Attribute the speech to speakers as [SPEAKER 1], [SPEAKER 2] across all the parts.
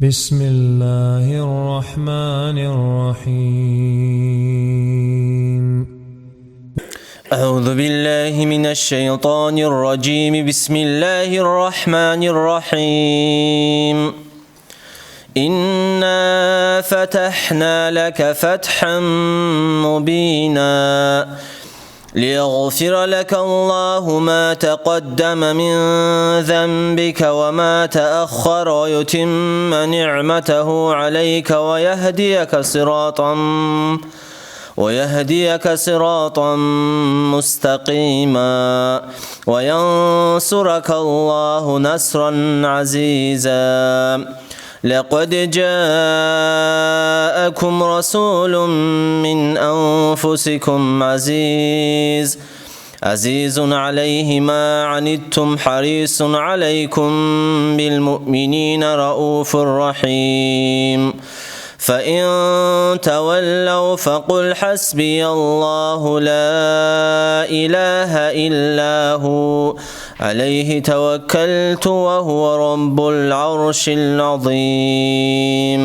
[SPEAKER 1] بسم الله الرحمن الرحيم.
[SPEAKER 2] أعوذ بالله من الشيطان الرجيم. بسم الله الرحمن الرحيم. إنا فتحنا لك فتحا مبينا ليغفر لك الله ما تقدم من ذنبك وما تأخر ويتم نعمته عليك ويهديك صراطا مستقيما وينصرك الله نصرا عزيزا. لقد جاءكم رسول من أنفسكم عزيز عليه ما عنتم حريص عليكم بالمؤمنين رؤوف رحيم. فإن تولوا فقل حسبي الله لا إله إلا هو عليه توكلت وهو رب العرش العظيم.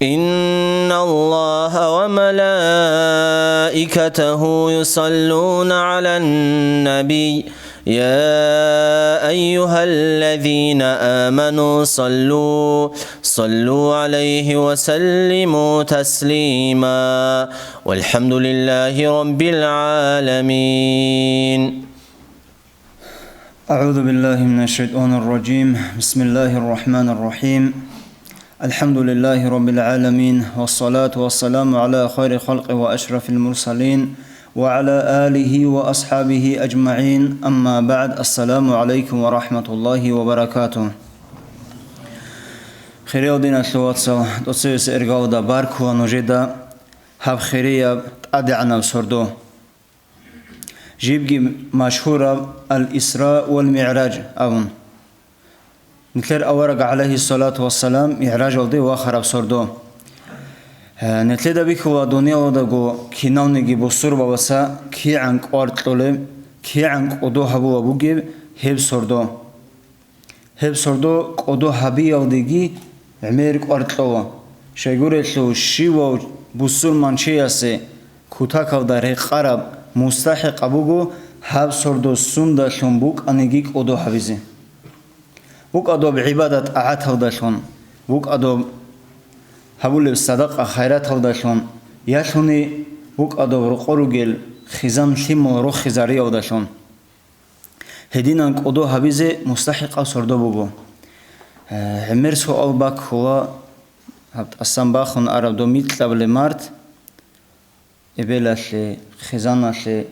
[SPEAKER 2] إن الله وملائكته يصلون على النبي يا أيها الذين آمنوا صلوا عليه وسلموا تسليما والحمد لله رب العالمين.
[SPEAKER 3] أعوذ بالله من الشيطان الرجيم. بسم الله الرحمن الرحيم. الحمد لله رب العالمين، والصلاة والسلام على خير خلق وأشرف المرسلين وعلى آله وأصحابه أجمعين. أما بعد، السلام عليكم ورحمة الله وبركاته. خيريو دين الشواتسو توسيس إرغاو دا باركو ونجدا هاب خيريا أدعنا بسردو جيبجي مشهورة الإسراء والمعراج أون نتلر أورق عليه الصلاة والسلام معراج ولدي واخر بسردو نتلدا بيكو دنيا ودغو كيناونيغي بوسور بابسا كي عنك أورطلولي كي عنك أدو هبو أبوغي هب سردو أدو هبي ودغي عميرك أورطلوا شايقوريتلو شيوو بوسور منشياسي كوتاك وداري قرب مستحق أبوغو هب سردو سندا شنبوك أنيغيك أدو هبيزي بوك أدو بعبادة أعات هوداشون بوك أدو هبول الصدقة خيرات هوداشون ياشوني بوك أدو رقوروغيل خزان شيمو رو خزاري هوداشون هدينان أدو هبيزي مستحق سردو بوغو عمر سؤال باك هو هبت أسان باخون عرب دو ميتلاب لمارت إبلاشي خزاناشي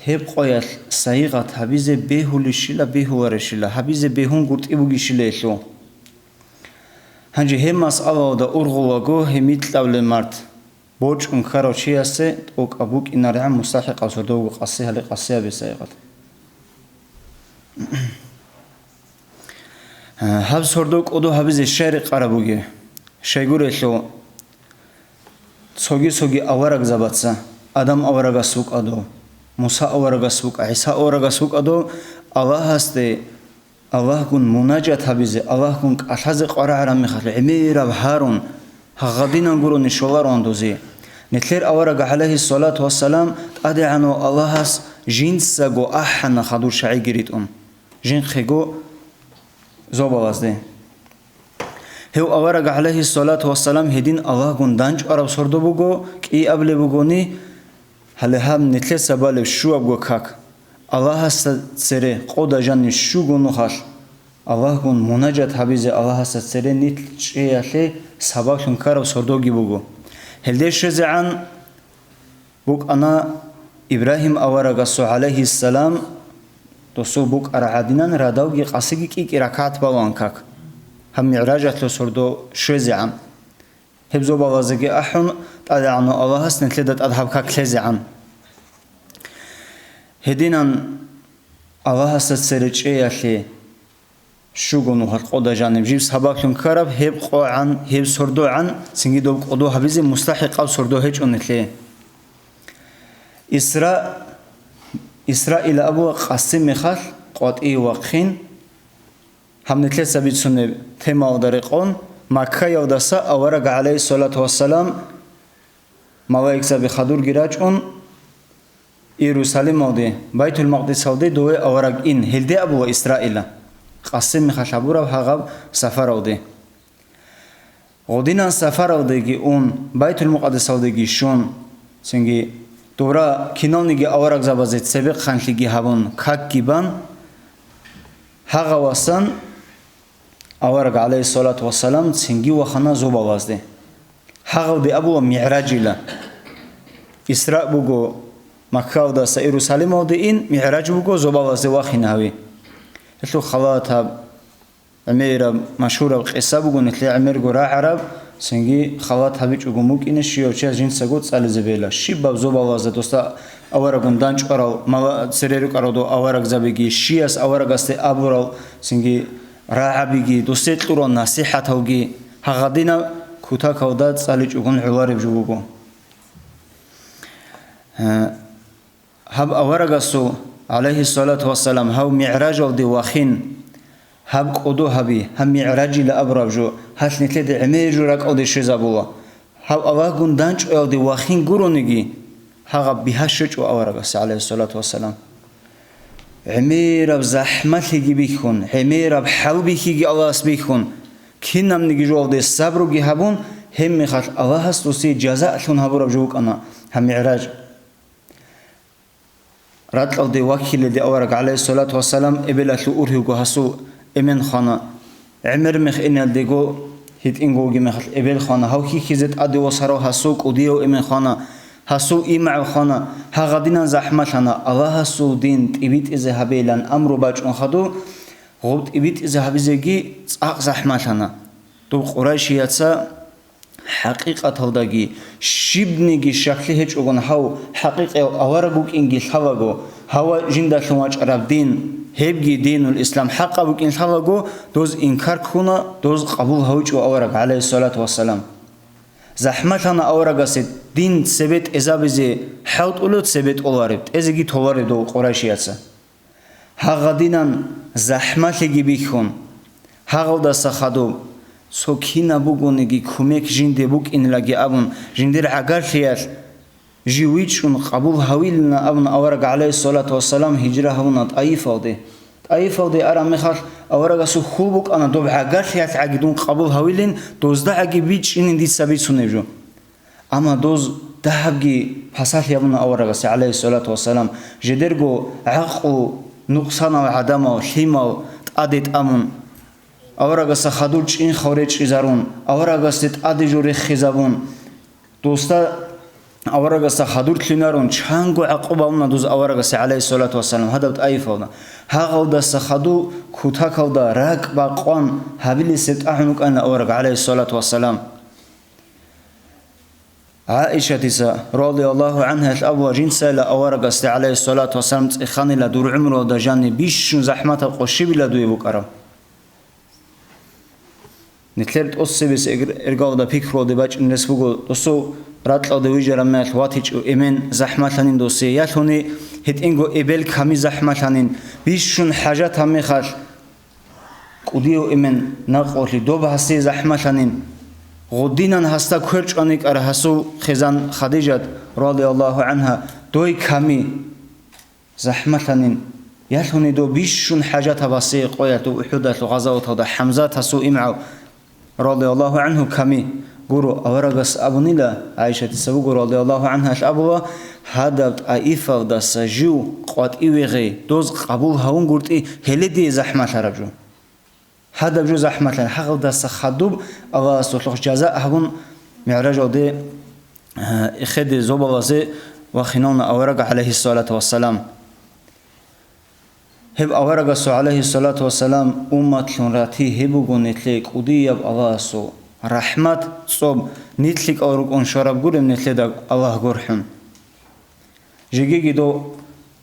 [SPEAKER 3] هب قويل سايغات هبيزي بيهولي شيلا بيهواري شيلا هبيزي بيهون قرط إبوغي شيلا شو هنجي هم مسألة دا أرغواغو هميت لولي مرد بوج انكارو چياسي اوك أبوك إنا رعام مستحق أو سردوغو قصيها لقصيها بسايغات هب سردوغ أدو هبيزي شارق عربوغي شايغوري شو سوغي أورق زباتسا آدم أورق سوق أدو موسى أورغا سوق عيسى أورغا سوق أدو الله هستي الله كن مناجات هبيزي الله كن أشهز قرع رمي خلي عميرا بهارون هغدينا نقولوا نشولار دوزي نتلير أورغا عليه الصلاة والسلام أدعنو الله هس جنس ساقو أحنا خدور شعي قريتهم جن خيقو زوبالاز دي هو أورغا عليه الصلاة والسلام هدين الله كن دانج عرب سردو بوغو كي أبلي بوغوني هل هم نتلي سبالي شو أبغى كاك الله هستسري قودا جاني شو جونو خاش الله كون مناجات حبيزي الله هستسري نتل شيء أشي سباكون كارو سردوغي بوغو هلديش رزعان بوك أنا إبراهيم أورغاسو عليه السلام دوسو بوك أرعادينان رادوغي قاسيكي كي ركعت بالوان كاك هم معراجات لو سردو شرزعان هبزو بغازيكي أحن تدعنو الله هست نتلدت أذهب كاك لزعان هدينان الله هست سرچ أشي شو جونو هالقودا جانب جيب سباكون كرب هب قوعن هب سردو عن سنجي دوب قدو هبيزي مستحق أو سردو هيج أنتلي إسرائيل أبو قاسم مخال قاطئي وقخين Hamnetle sabitsune tema odareqon Makka yavdasa avaraga alayhi salatu wassalam Malaiksa bi khadur girachun Yerusalim ode Baytul Maqdis ode doe avarag in hilde abu Israila Qasim khashabura hagab safar ode Godinan safar ode gi un Baytul Maqdis ode gi shon sengi dora kinonigi avarag zabazet sebeq khanligi havun kak giban Hagawasan Avarag alayhi salatu wassalam sengi waxana zobavazde Hagavde abu mi'rajila Isra bugo Makka da Yerusalim ode in mi'raj bugo zobavazde waxinavi Etlu khawatab Amira mashhura qissa bugo netli Amir gora arab sengi khawatab chugo mukine shiyovcha jinsago tsalezebela shibab zobavazde dosta avaragun danchqaral mala sereru qarado avarag zabegi shiyas avaragaste abural sengi Ra'abigi dosetluron nasihatawgi hagadina kuta kaudat sali chugun ularib jugo hab awaragasu alayhi salatu wassalam haw mi'raj of the wakhin hab qodo habi ham mi'raj la abrabjo hasnitle de emeju rak ode shezabula hab awagun danch of the wakhin guronigi haga bihashchu awaragas alayhi salatu wassalam Amir ab zahmat ligi bikhun Amir ab hawbi gi Allah bikhun kinam nigi jovde sabru gi habun hem mikhat Allah hast usi jaza shun habur juk ana ham mi'raj ratl de wakil de awrak alayhi salatu wassalam ibla urhi go hasu emen khana Amir mikh inal de go hit ingo gi mikhat ibel khana hawki khizet adi wasaro hasu qudiyo emen khana Hasu ima khana hagadina zahmatana Allah hasu din tibit izhabelan amru bachun khadu ghob tibit izhabizegi tsaq zahmatana to qurayshiyatsa haqiqatawdagi shibnigi shakli hech ogon haw haqiqi awaraguk ingi khavago hawa jinda khumach arabdin hebgi dinul islam haqqabuk in khavago doz inkar khuna doz qabul hawchu awarag alayhi salatu wassalam Zahmatana awaragaset din sebet ezabize haut ulot sebet olarebt ezegi tovarebt o qurayshiyatsa hagadinan zahmatligi bikhun hagavda sakhado sokina bugonigi kumek jinde buk inlagi abun jindir agar khiyas jiwichun qabul hawilna abun awarag alayhi salatu wassalam hijra hawunat aifade aramekhat awaragasu khubuk ana dob agar khiyas agidun qabul hawilin dozda agi bich in di sabitsunejo ama doz dahabgi pasal yabuna awaragasi alayhi salatu wassalam jedergo aqu nuqsana wa adama hima adet amun awaragasa khaduch in khawrech izarun awaragasit adijure khizabun dosta awaragasa khadur tlinarun chango aqobamna doz awaragasi alayhi salatu wassalam hadabt aifawna hagawda sakhadu kutakawda rak baqon habiliset ahnuk an awarag alayhi salatu wassalam Aisha tisa radiyallahu anha al-abwa jinsa la awaragasi alayhi salatu wassalam tsikhanila dur umro da jani bishun zahmata qoshibila duibu qara Nitlebt ossebis ergawda pikro de bach nesbugo doso ratla de wijaramat watich emen zahmatanin dosi yathuni hit ingo ebel kami zahmatanin bishun hajat amikhat qudiyo emen naqoli doba hasi zahmatanin godinan hasta kwerchanik ar hasu khizan khadijat radiyallahu anha doy kami zahmatanin yathuni do bishun hajat basi qoyatu uhudat ghazawat da hamzat hasu im'a radiyallahu anhu kami guru awaragas abunila Aisha tisabu guru radiyallahu anha abuwa hadabt aifa da saju qat iwege doz qabul haun gurti helidi zahmat arabju hadab ju zahmat haqq da sakhadub awa sulh jaza habun mi'raj ode ikhid zobawaze wa khinon awrag alayhi salatu wassalam Heb awaragas alayhi salatu wassalam ummat lunrati hebugun netle qudiyab avaso rahmat sob nitlik awrugon sharab gurem netle da Allah gorhun Jigigido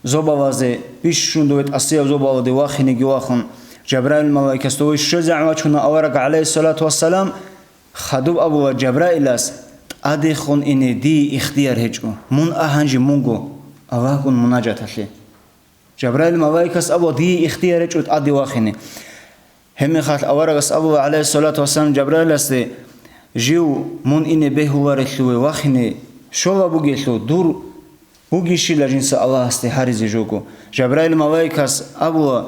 [SPEAKER 3] zobawaze bishun doet asiya zobawade wakhini giwakhun Jabrail malaikasto shaza'wa chuna awarag alayhi salatu wassalam khadub abu Jabrailas adikhun inedi ikhtiyar hejgo mun ahanji mungo awagun munajat athi Jabrail malaikas abu di ikhtiyar chut adi wakhini همخات أورغس أبو عليه الصلاة والسلام جبرائيل است جيو من إني بهوارثلو وخني شو بوجيثلو دور بوجيشي لجنس الله است حارز جوكو جبرائيل ملائكة أبو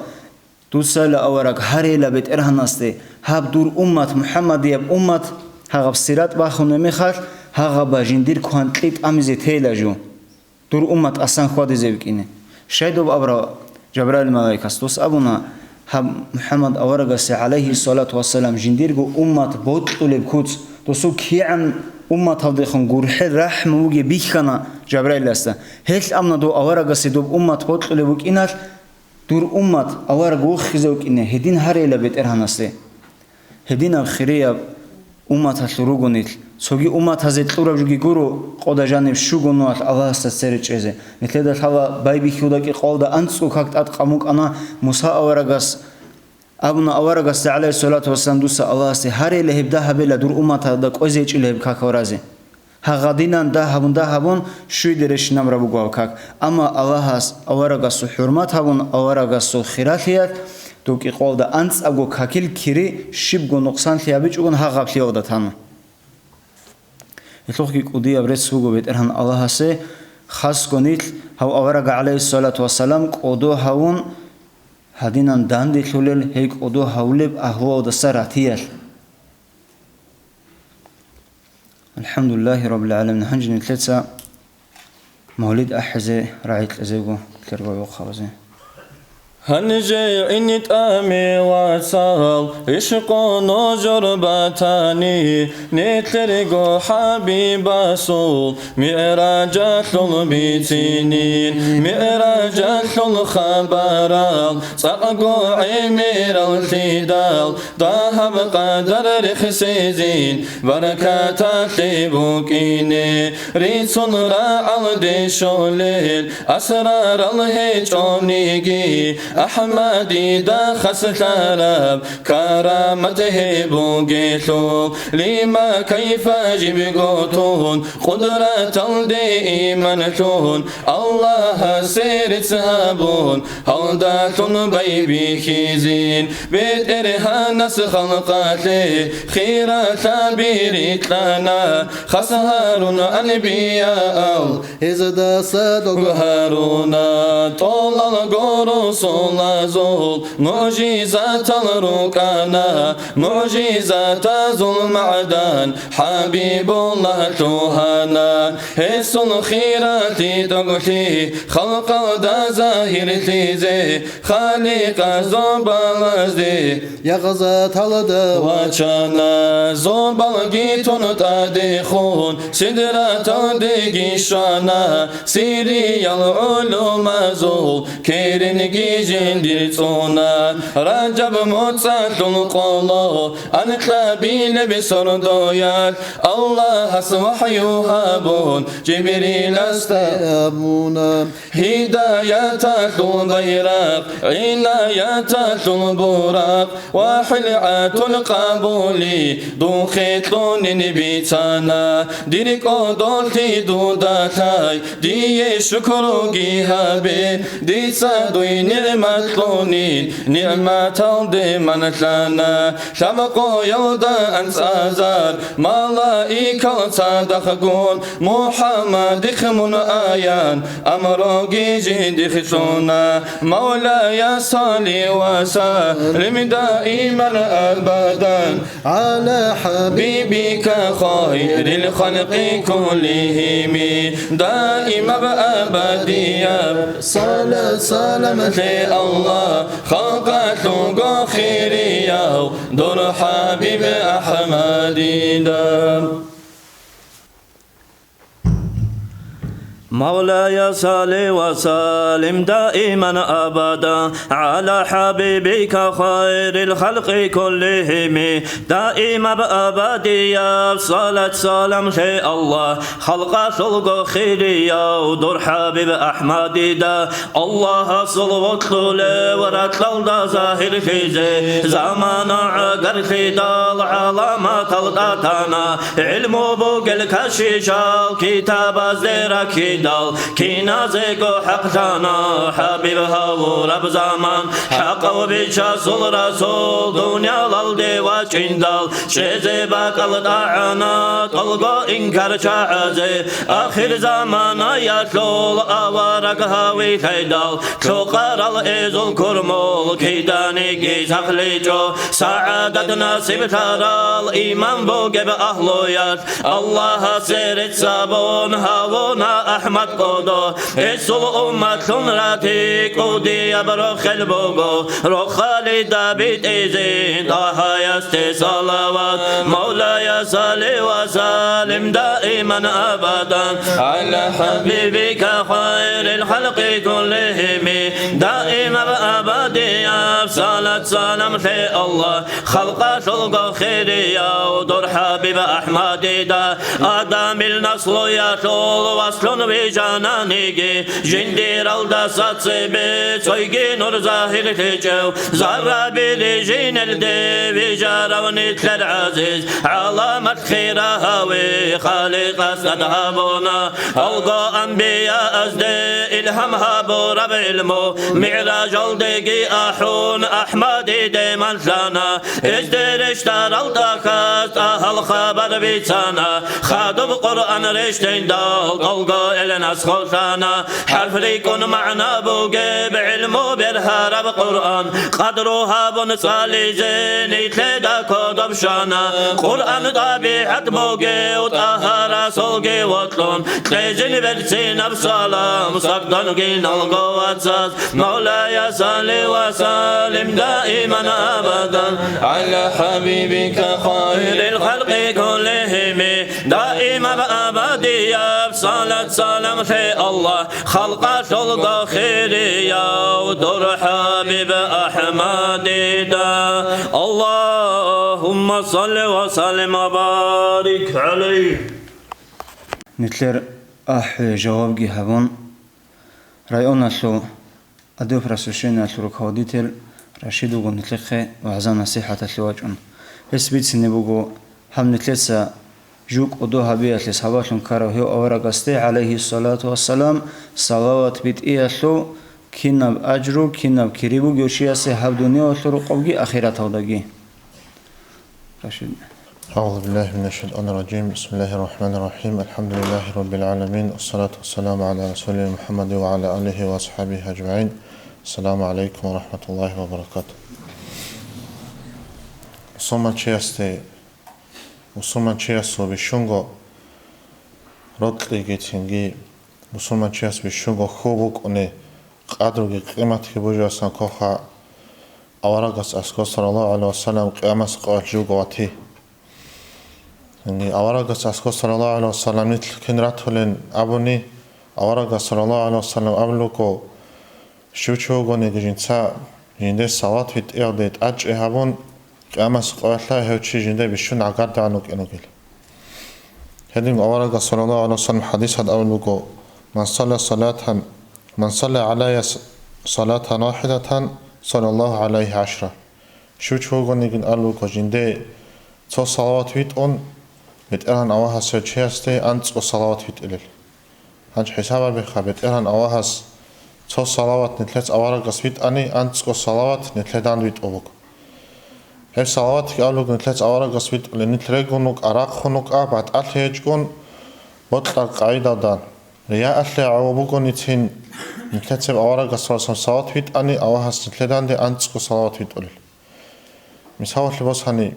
[SPEAKER 3] توصل أورغ هريلا بيت إرهان است هاب دور أمة محمد يب أمة هغب سيرات باخون مخات هغب جندير كوانتليت أمزي تيلاجو دور أمة أسان خود زيبكينه شايدو أبرا جبرائيل ملائكة توس أبونا هب محمد أورغس عليه الصلاة والسلام جنديرغو أمة بوتلب كوت توسو كيعن أمة هذيخن غورحل رحم وجي بيخنا جبرائيل است هيك أمنا دو أورغس دو أمة بوتلب كينات دور أمة أورغو خزوك إنه هدين هريلا بيت إرهان است هدين الخيرية أمة هتلروغونيل سوغي أمة هزت لورا جوجي غورو قودا جانب شوغونوات الله است سرچيزه نتلدا تاوا بايبي خوداكي قولدا انصو كاكت اتقاموك أنا موسى أورغس أبونا أورغس عليه الصلاة والسلام دوسا الله است هريلا هبدا هبلا دور أمة هدا قوزيچ لهب كاكورازي هغادينان ده هبون شوي درش نمرا بوغاو كاك أما الله هست أورغس حرمت هبون أورغس خيراتيات دوكي قولدا انص اگو كاكيل كيري شيبغو نقصان ليابيچ اون هاغاب ليودا تان يتلوخي قودي ابرس سوغو بيت ارهن الله سي خاص كونيت هاو أورغ عليه الصلاة والسلام قودو هاون هدينان داندي خلل هيك قودو هاولب أهو دسراتيال الحمد لله رب العالمين هنجن ثلاثة مولد أحزي راعيت لزيغو كربا وخوزي
[SPEAKER 4] هنجي إنت أمي وصال إشقو نجر باتاني نترقو حبيب صول مئراجات البيتينين مئراجات الخبرال صقو عمير التدال ذهب قدر رخسيزين بركات تبوكيني ريسون راعل دي شوليل أسرار الهجونيجي أحمدي دا خستراب كرامته بوغيتو لما كيف جبغوتون قدرة الديمانتون الله سير تسابون هلداتون بيبي خيزين بيت إرهانس خلقاتي خيرات بيريت لنا خسهارون أنبياء إزدا صدق هارون طول الغروس زول معجزات الركانا معجزات ذو المعدان حبيب الله توهانا حس الخيرات تقتي خلق دا زاهر تيزي خالق زوبالازي يغزات الدا وچانا زوبالگيتون تادخون سدرات دگيشانا سيري العلوم زول كيرنگي جندرتونا رجب موتسات القلو أنقلابين بسردويات الله سوحيو هابون جبريل استيابونا هداياتك الغيراق عناياتك البراق وحلعات القبول دو خيطون بيتانا ديركو دولتي دوداتاي دي شكرو جيهابي دي سادوي نعمتونين نعمت الدمانتنا شبقو يودا أنسازار ملائكة صدقون محمد خمون آيان أمروغي جد خشونا مولاي صلي وسلم دائما أبدا على حبيبك خير الخلق كلهم دائما أبديا صلاة سلامة الله خلقت لغو خيريا دور حبيب أحمد دام
[SPEAKER 5] مولاي صل وسلم دائما أبدا على حبيبك خير الخلق كلهم دائما أبديا صلاة سلام شيء الله خلق خلق خيريا ودور حبيب أحمد دا الله صلوات له ورتل دا ظاهر خيزي زمان عقر خيدال علامات الداتانا علم بوغل كشيشال كتاب زيركي دال كي نازق حقتنا حبيبها ورب زمان حق وبشاسول رسول دنيا لالدي وچندال شزي باقل دعنا طلقو انكر شعزي آخر زمان يطلول أوارق هاوي خيدال تقر الإزل كرمول كيداني كي سخليجو سعادة نصيب ترال إيمان بوغب أهلويات الله سيرت سابون هاونا أحمد قدو إسل أمت راتيك ودي أبرخ البوغو رخالي دابيت إزين طه يستي صلوات مولاي صلي وسلم دائما أبدا على حبيبك خير الخلق كلهم دائما أبدا صلاة سلام في الله خلق شلق خير يا ودر حبيب أحمد دا آدم النصل يطول وصل بجانانيجي جندير الدسات سبي سويجي نور ظاهر تجو زرع بلجين الدي بجارة ونتل العزيز علامة خيرها وخالق أسدها بونا ألقى أنبياء أزدي إلهمها برب علمو معراج الدقي أحون أحمد ديمان لنا ازدر اشتر الدكاست أهل خبر بيتانا خادم قرآن رشتين دال ألقى إلناس خلطانا حرف ليكون معنا بوغي بعلمو برهارب قرآن قدروها بنصالي زيني تلدا كودب شانا قرآن طبيعت بوغي وطهارة سلقي وطلون تلزل برسين بسلام صدقنقي نلقو واتساس مولاي صلي وسلم دائما أبدا على حبيبك خير الخلق كلهم دائما أبديا بصلاة سلام في الله خلق شلق خير يا ودر حبيب أحمد دا اللهم صل وسلم وبارك عليه
[SPEAKER 3] نتلر جواب هبون رأيون أسلو أدوب رسوشين أسلو ركوديتل رشيدو قو نتلقى وعزان نصيحة أسلواجون هسبيت سنبوغو هم نتلسا جوك أدو هبي أسلس هواتلون كارو هيو أورغستي عليه الصلاة والسلام صلوات بيت إيه أسلو كيناب أجرو كيناب كريبو جوشي أسي هب دنيا أسلو رقوغي أخيرات هوداغي رشيد
[SPEAKER 6] أعوذ بالله من الشيطان الرجيم بسم الله الرحمن الرحيم الحمد لله رب العالمين والصلاة والسلام على رسول محمد وعلى آله وأصحابه أجمعين السلام عليكم ورحمة الله وبركاته Musulman često bishungo rotlige tingi musulman često bishungo khubuk one qadruge qimatki bujasan koha awaragas asko sallallahu alaihi wasallam qiyamas qajugoti awaragas asko sallallahu alaihi wasallam nitl kinratulen abuni awaragas sallallahu alaihi wasallam abluko shuvchogone gijinsa yinde salat vit erdet aj habun qiyamas qawla hewchi jinde bishun agarda anuk enugil hedin awaragas sallallahu alaihi wasallam hadis had abluko man salla alayya salatan wahidatan sallallahu alayhi 10 shuvchogone gin abluko jinde so salawat vit on mit erhan awahas cheste ans salawat vit ilal hanj hisaba be khabet erhan awahas so salawat netlets awaragas vit ani ans salawat netledan vit obok her salawat ki alug netlets awaragas vit netlegunuk araqhunuk abat alhejgun mutla qaidadan riya ahle awbugun itin netlets awaragas salawat vit ani awahas netledan de ans salawat vit ul misawat libosani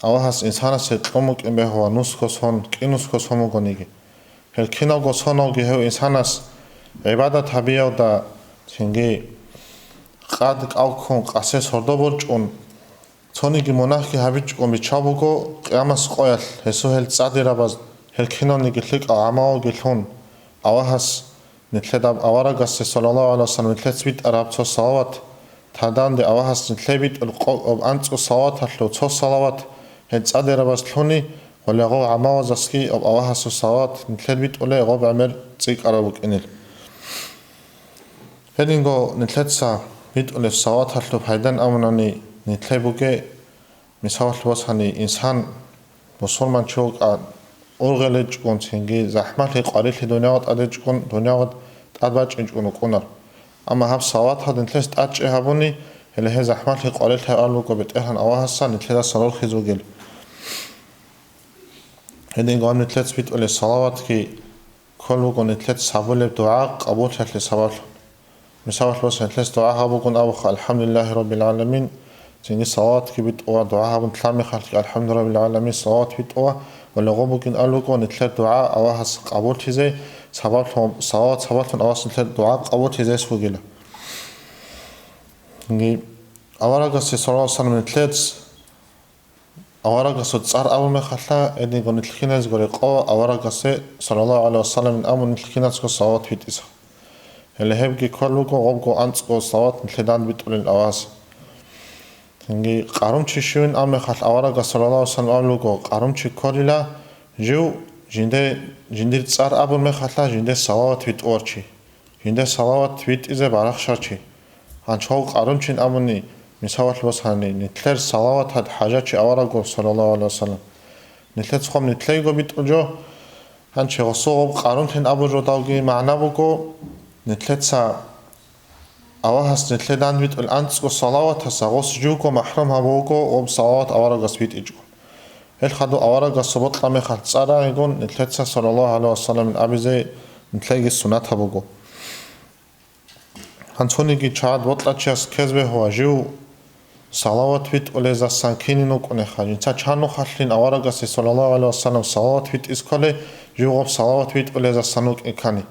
[SPEAKER 6] awahas insanas qomuk embeho nuskos hon kinuskos homogonigi hel kinogos honogi he insanas ibadat habiyada tingi qad qawkhon qases hordoborchun tsonigi monarki habichqon bichabugo qiyamas qoyal heso hel tsadirabaz hel kinonigi lik amao gilhun awahas netleda awaragas sallallahu alaihi wasallam netletsbit arabso salawat tadande awahas netlebit antso salawat hallo so salawat hel tsadirabaz tlhuni ولغو عماوز اسكي او اوهاس الصوات نتلبيت ولا غو بعمر تسيق عربك انل هدينغو نتلتسا بيت ولا الصوات حلو فايدان امناني نتلبوكي مساوات واساني انسان مسلمان چوق ორღელეჭკუნ ცინგი ზაჰმალ იყარილი დუნიავად ადეჭკუნ დუნიავად ტადბაჭინჭკუნ უკუნარ ამა ჰაბ სავათად ინთლეს ტაჭე ჰაბუნი ელე ჰე ზაჰმალ იყარილი ალუკობე ტერან ავაჰასან ინთლედა სალოლ ხიზუგელი ედინ გონ ინთლეს ვიტოლე სალავათ კი ქოლუგონ ინთლეს საბოლებ დუა ყაბულ ხალე საბალ მისავალოს ინთლეს დუა ჰაბუგონ ავ ალჰამდულილაჰი რაბილ ალამინ ცინგი სალავათ კი ვიტოა დუა ჰაბუნ თლამი ხალკი ალჰამდულილაჰი რაბილ ალამინ სალავათ ვიტოა ولغوبكن ألوكو نتلت دعاء أواهس قبول تيزي سببتهم سببتهم أواهس نتلت دعاء قبول تيزي سوغيلا أوارغسي صلى الله عليه وسلم نتلت أوارغسو تصار أول مخلا إدني قو نتلكينيز قولي قوة أوارغسي صلى الله عليه وسلم من أمو نتلكينيز قو صوات فيتيسا اللي هبكي كلوكو غوبكو أنتقو صوات نتلدان بيتولين الأواهس قارمچی شون ام خال اوارا صلی الله علیه و سلم املوگو قارمچی کولیلا جو جنده صار ابو مخلا جنده صلوات ویت اورچی جنده صلوات ویت از برخشارچی هن چو قارمچین امونی مساوات لوسانی نتلر صلوات هد حاجات اوارا صلی الله علیه و سلم نتلر خم نتلگو بیت اونجا هن چه قصو قارمچین ابو جو داوگی معنا بگو نتلر سا أواهس نتلدان بيت الأنتسكو صلوات هساغوس جوكو محرم هبوكو وب صلوات أوارغس بيت إجو هل خدو أوارغس بطلع مخال تصارا يقول نتلتسا صلى الله عليه وسلم من أبي زي نتلاقي السنة هبوكو هنسونيكي چاد بطلع چياس كذبه هو جو صلوات بيت وليزا سانكيني نوكو نخاج انسا چانو خالين أوارغس صلى الله عليه وسلم صلوات بيت إسكولي جو غب صلوات بيت وليزا سانوك إكاني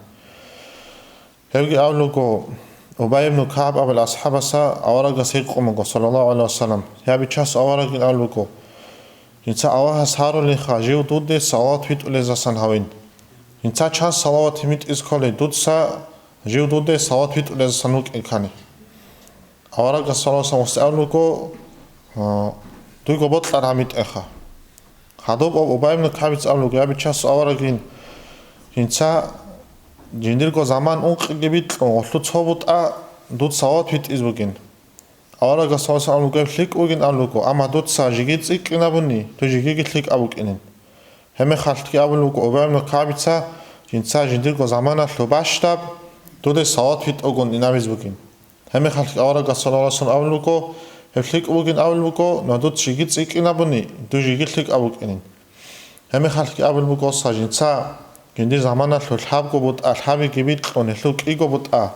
[SPEAKER 6] هلقي أولوكو أبي بن كعب أبو الأصحاب سا أورق سيقوم صلى الله عليه وسلم يا بيشاس أورق الألوكو إنسا أوها سهارو لخاجيو دود صلوات فيت وليزا سنهوين إنسا چاس صلوات ميت إسكولي دود سا جيو دود صلوات فيت وليزا سنوك إكاني أورق صلى الله عليه وسلم ألوكو دوغو بطل راميت إخا خادوب أبي بن كعب ألوكو يا بيشاس أورق إنسا جنديركو زمان أوقجبيت أولو تصوبت دود صوت فيت إزبوجين أولا قصص أملو قبل ليك أوجين أملوكو أما دود ساجيت إك نبني تجيجيت ليك أبوك إنن هم خالتك أملوكو أبامن كابتسا جنسا جنديركو زمان ألو باشتاب دود صوت فيت أوجون إنابيزبوجين هم خالتك أولا قصص أملوكو هفليك أوجين أملوكو ندود جيجيت إك نبني تجيجيت ليك أبوك إنن هم خالتك أملوكو ساجنسا جندي زمان الحب قبض الحب جبيت قنلوك إيجو بطأ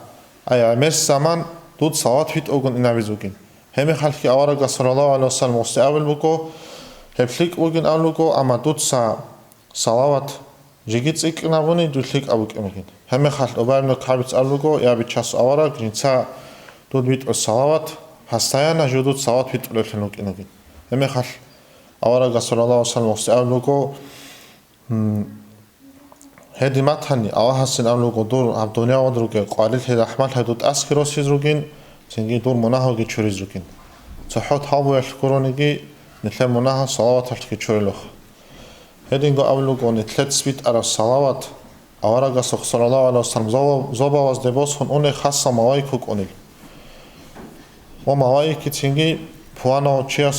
[SPEAKER 6] أي مس زمان دود صوت فيت أوجن إنابيزوجين هم خلك أورا صلى الله عليه وسلم مستقبل بكو هفليك أوجن أولوكو أما دود صلوات جيجيت إيك نابوني دودليك أبوك إمكين هم خلك أبايم نكابت أولوكو يا بيتشاس أورا جنسا دود بيت الصلوات هستايانا جودود صوت فيت أولوك إنكين هم خلك أورا صلى الله عليه وسلم مستقبل بكو هدي ماتني أواهسن أملوكو دور عبدونيا ودروكي قالت هيدا أحمد هدود أسكروس يزروكين سنجي دور مناهوكي تشوري زروكين صحوت حابو يشكرونيكي نتلم مناها صلوات هلتكي تشوري لوخ هدي نقو أملوكو نتلت سبيت أرى الصلوات أوارغا صلى الله عليه وسلم زوبا وزدبوس هن أوني خاصة موايكوك أونيل وموايكي تنجي بوانا وچيا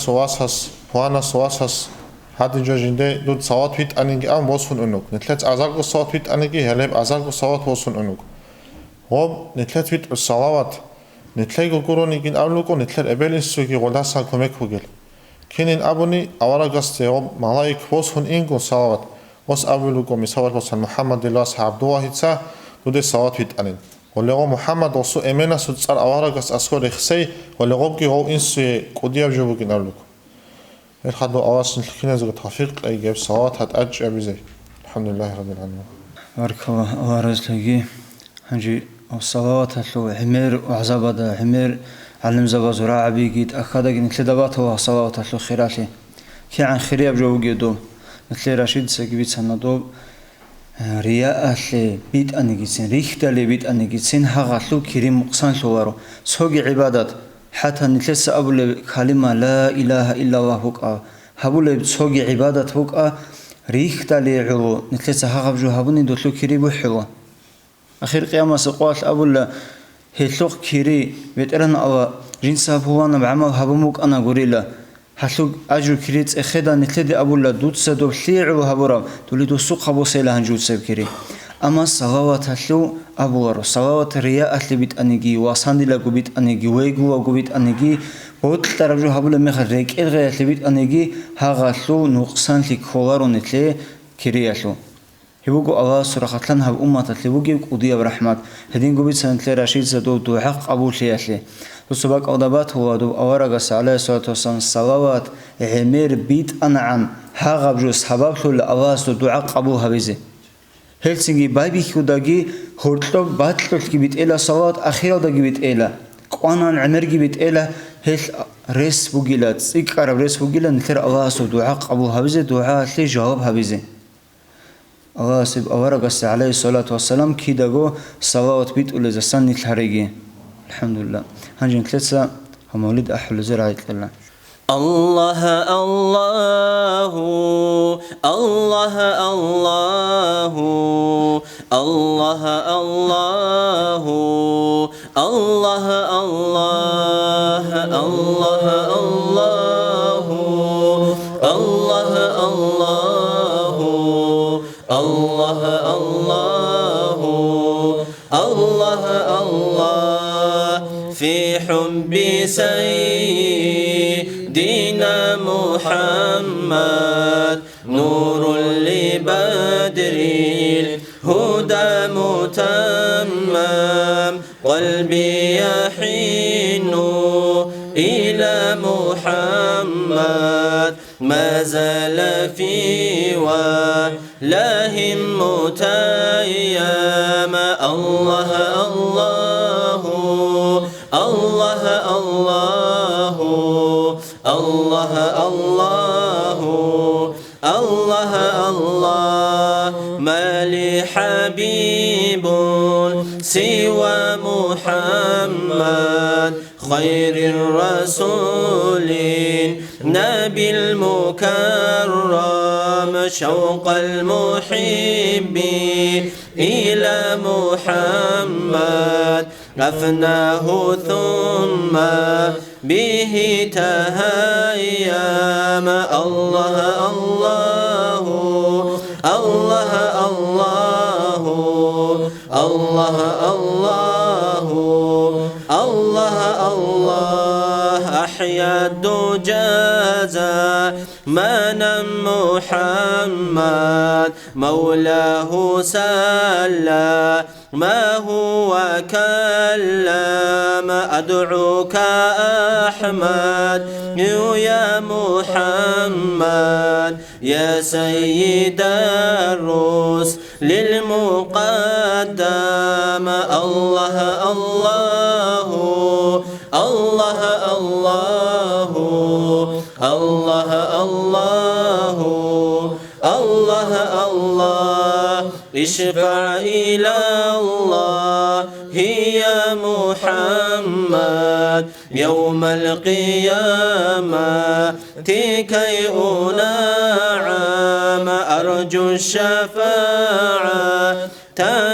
[SPEAKER 6] سواسس هادي جوجينده دود صوت فيت أنيجي أم بوسون أنوك نتلت أزاغو صوت فيت أنيجي هلب أزاغو صوت بوسون أنوك هوب نتلت فيت الصلوات نتلاقو قرونيجين أولوكو نتلت أبل سوكي غلاسا كوميك هوجل كينين أبوني أوارغاستي هوب ملايك بوسون إنكو صلوات وس أولوكو مساوات بوسان محمد الله صحاب دواهيتسا دود صوت فيت أنين ولغو محمد وصو إمينا سوتصار أوارغاس أسكو رخسي ولغوكي هو إنسي قدياب جوبوكين أولوكو الخدو أواصل الكينة زوج توفيق أي جاب صوت هات أج أبي زي الحمد لله رب العالمين.
[SPEAKER 3] بارك الله أوارز لقي هنجي الصلوات هلو حمير وعزبة حمير علم زبا زراعة بيجيت أخذك نتلدبات هو صلوات هلو خيراتي كي عن خيرياب جو جدوم مثل رشيد سكبيت سندوب رياء اللي بيت أنجيسين ريخت اللي بيت أنجيسين هغلو كريم مقصان شوارو سوق عبادات حتى نتلس أبو كلمة لا إله إلا الله بقى هبول سوق عبادات بقى ريخت اللي علو نتلس هغبجو هبوني دوتلو كري بحلو أخير قيامة سقوات أبو هيتلوق كري بيترن أو جنس هبوانا بعمل هبموك أنا غوريلا حلو أجر كريت إخدا نتلدي أبو الله دوتسا دو بليعو هبورا تولي دو سوق أبو سيلا هنجود سبكري أما صلوات هلو أبو الله صلوات رياء أهل بيت أنيجي واساندي لغو بيت أنيجي ويغو وغو بيت أنيجي بود ترجو هبول مخ ريك إلغي أهل بيت أنيجي هاغالو نقصان لك خولارو نتلي كريالو هبوغو الله سرخت لن هب أمة تلبوغي قضية برحمات هدين قبيت سنتلي رشيد زدو دو حق أبو ليالي وسباق أضبات هو دو أورغس عليه الصلاة والسلام الصلوات عمير بيت أنعم هاغب جوز حبابلو لأواز دو عق أبو هبيزي هلسنجي بايبي كوداغي هورتلو باتلو لكي بيت إلا صلوات أخيرا داغي بيت إلا قوانان عمرغي بيت إلا هل ريس بوغيلا تسيك عرب ريس بوغيلا نتر أواز دو عق أبو هبيزي دعاء لي جواب هبيزي الله سب أورغس عليه الصلاة والسلام كي داغو صلوات بيت أولا زسان نتلحريجي الحمد لله هنجن كلتسا هم ولد أحل زرعة الله
[SPEAKER 2] الله الله الله الله الله الله الله الله الله الله الله الله الله الله في حب سيدنا محمد نور لبدر الهدى متمم قلبي يحن إلى محمد ما زال في ولاهم متيم الله الله الله الله الله الله الله الله ما لي حبيب سوى محمد خير الرسول نبي المكرم شوق المحب إلى محمد أفناه ثم به تهيم الله الله الله الله الله الله الله أحيا الدجازى من محمد مولاه سلى ما هو كلام أدعوك أحمد يا محمد يا سيد الرسل للمقدم الله الله الله الله الله الله الله اشفع إلى الله يا محمد يوم القيامة كي أنعم أرجو الشفاعة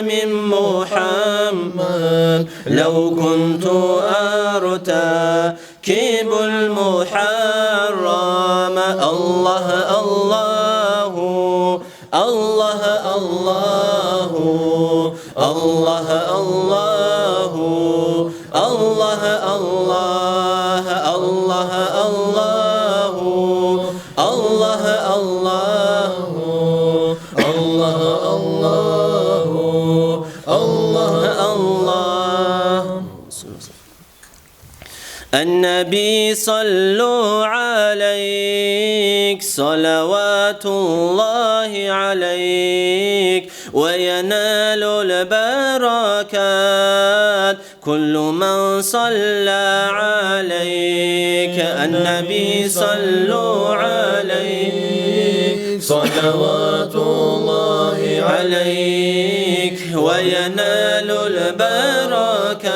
[SPEAKER 2] من محمد لو كنت أرتكب المحرم الله الله الله الله الله الله الله الله الله الله الله الله الله النبي صلوا عليك صلوات الله عليك وينال البركات كل من صلى عليك النبي صلوا عليك صلوات الله عليك وينال البركات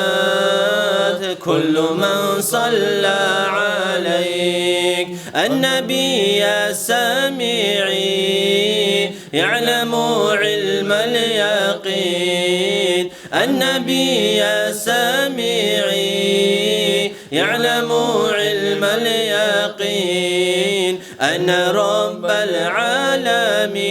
[SPEAKER 2] كل من صلى عليك النبي السميعي يعلم علم اليقين النبي السميعي يعلم علم اليقين أن رب العالمين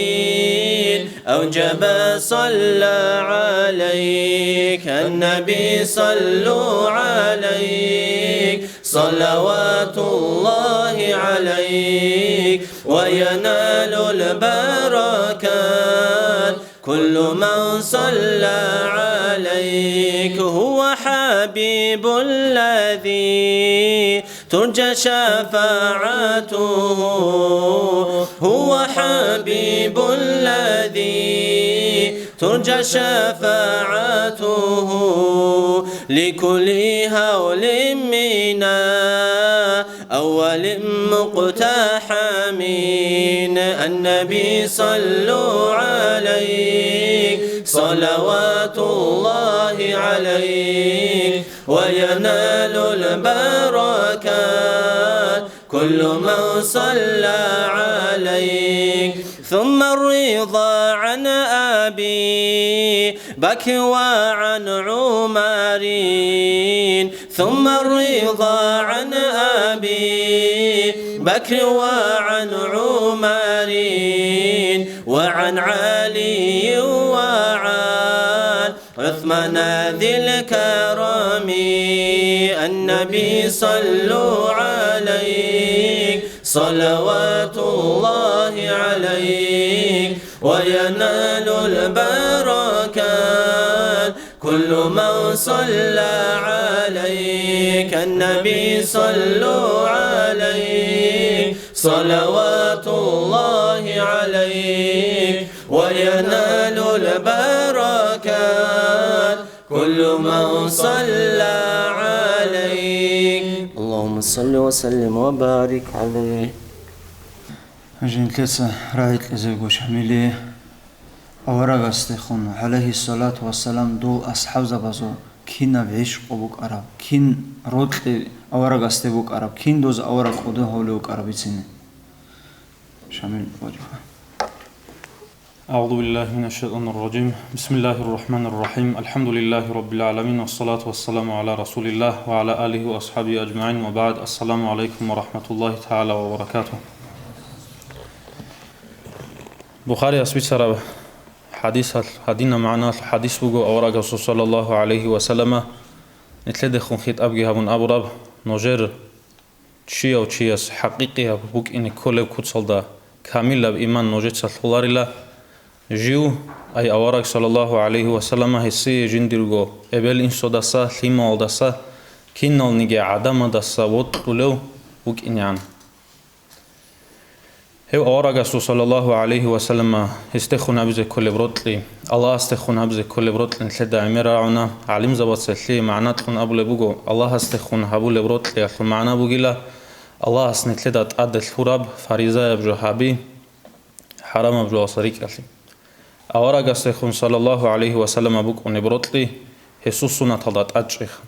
[SPEAKER 2] أوجب صلى عليك النبي صلوا عليك صلوات الله عليك وينال البركات كل من صلى عليك هو حبيب الذي ترجى شفاعته هو حبيب الذي ترجى شفاعته لكل هول من أول مقتحمين النبي صلوا عليك صلوات الله عليك وينال البركات كل من صلى عليك ثم الرضا عن أبي بكر وعن عمر ثم الرضا عن أبي بكر وعن عمر وعن علي وعن عثمان ذي الكرم النبي صلوا عليك صلوات الله عليك وينال البركات كل من صلى عليك النبي صلوا عليك صلوات الله عليك وينال البركات كل من صلى عليك اللهم صل وسلم وبارك عليه
[SPEAKER 3] جنتلسا رايت لزوج حميلي أورغستخون عليه الصلاة والسلام دول أصحاب زبازو كين بعشق بوك عرب كين روتل أورغست بوك عرب كين دوز أورغ قده هولوك عربيتين شامل وجهه
[SPEAKER 7] أعوذ بالله من الشيطان الرجيم بسم الله الرحمن الرحيم الحمد لله رب العالمين والصلاة والسلام على رسول الله وعلى آله وأصحابه أجمعين وبعد السلام عليكم ورحمة الله تعالى وبركاته بخاري أسبيت حديث حدينا معنا حديث بوجو أورا صلى الله عليه وسلم نتلدخون خيط أبجي هبون أبو رب نجر شيء أو شيء حقيقي بوك إن كل كتسل دا كامل بإيمان نجت سلطلار الله جيو أي أورا صلى الله عليه وسلم هسي جندرجو قبل إن صدسا ثيما ودسا كينال نيجي عدم دسا وطلو بوك إن يعني هو أورا صلى الله عليه وسلم استخونا بزي كل بروتلي الله استخونا بزي كل بروتلي نتلدى عميرا عنا علم زبط سلي معناتلون أبو لبوغو الله استخونا هبو لبروتلي أخو معنا بوغيلا الله استنتلدى تقعد الحراب فريزا يبجو حابي حرام أبجو أصريك أخي أورا استخون صلى الله عليه وسلم بوغو نبروتلي هسوسونا تلدات أجريخ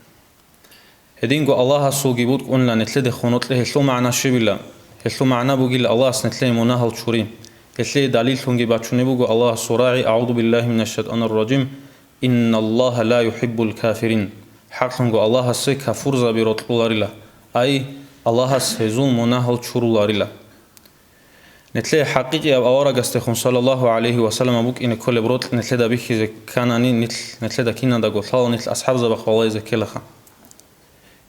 [SPEAKER 7] هدينغو الله سوغي بوغو نلا نتلدى خونوتلي هسو معنا شبيلا هسلو معنا بوغيل الله سنتلي مناهل شورين هسلي دليل ثونجي باتشوني بوغو الله سراعي أعوذ بالله من الشيطان الرجيم إن الله لا يحب الكافرين حق ثونجو الله سي كفور زبيروت لاريلا أي الله سيزون مناهل شورولاريلا نتلي حقيقي أورا قستخون صلى الله عليه وسلم بوك إن كل بروت نتلي دا بيخي كاناني نتلي دا كينا دا قوطال نتلي أصحاب زبخ والله زكيلخا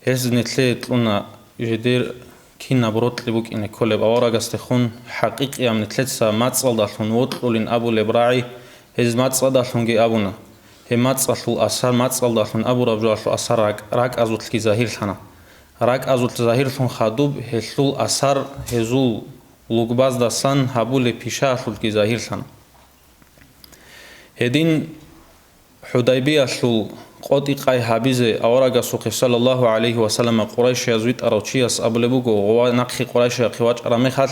[SPEAKER 7] هز نتلي تلونا جدير كينا بروت لبوك إن كل بأورا قستخون حقيقي أم نتلتسا ماتصل داخلون وطلولين أبو لبراعي هز ماتصل داخلون جي أبونا هي ماتصل أسار ماتصل داخلون أبو ربجوال أسار راك أزوت كي زاهير ثنا راك أزوت زاهير ثون خادوب هسول أسار هزول لوكباز داسان هابو لبيشا هسول كي زاهير ثنا هدين حديبية هسول قوتي قاي حبيزه أورا صلى الله عليه وسلم قريش يزويت أروتشياس أبلبوغو غوا نقخي قريش يقواج أراميخال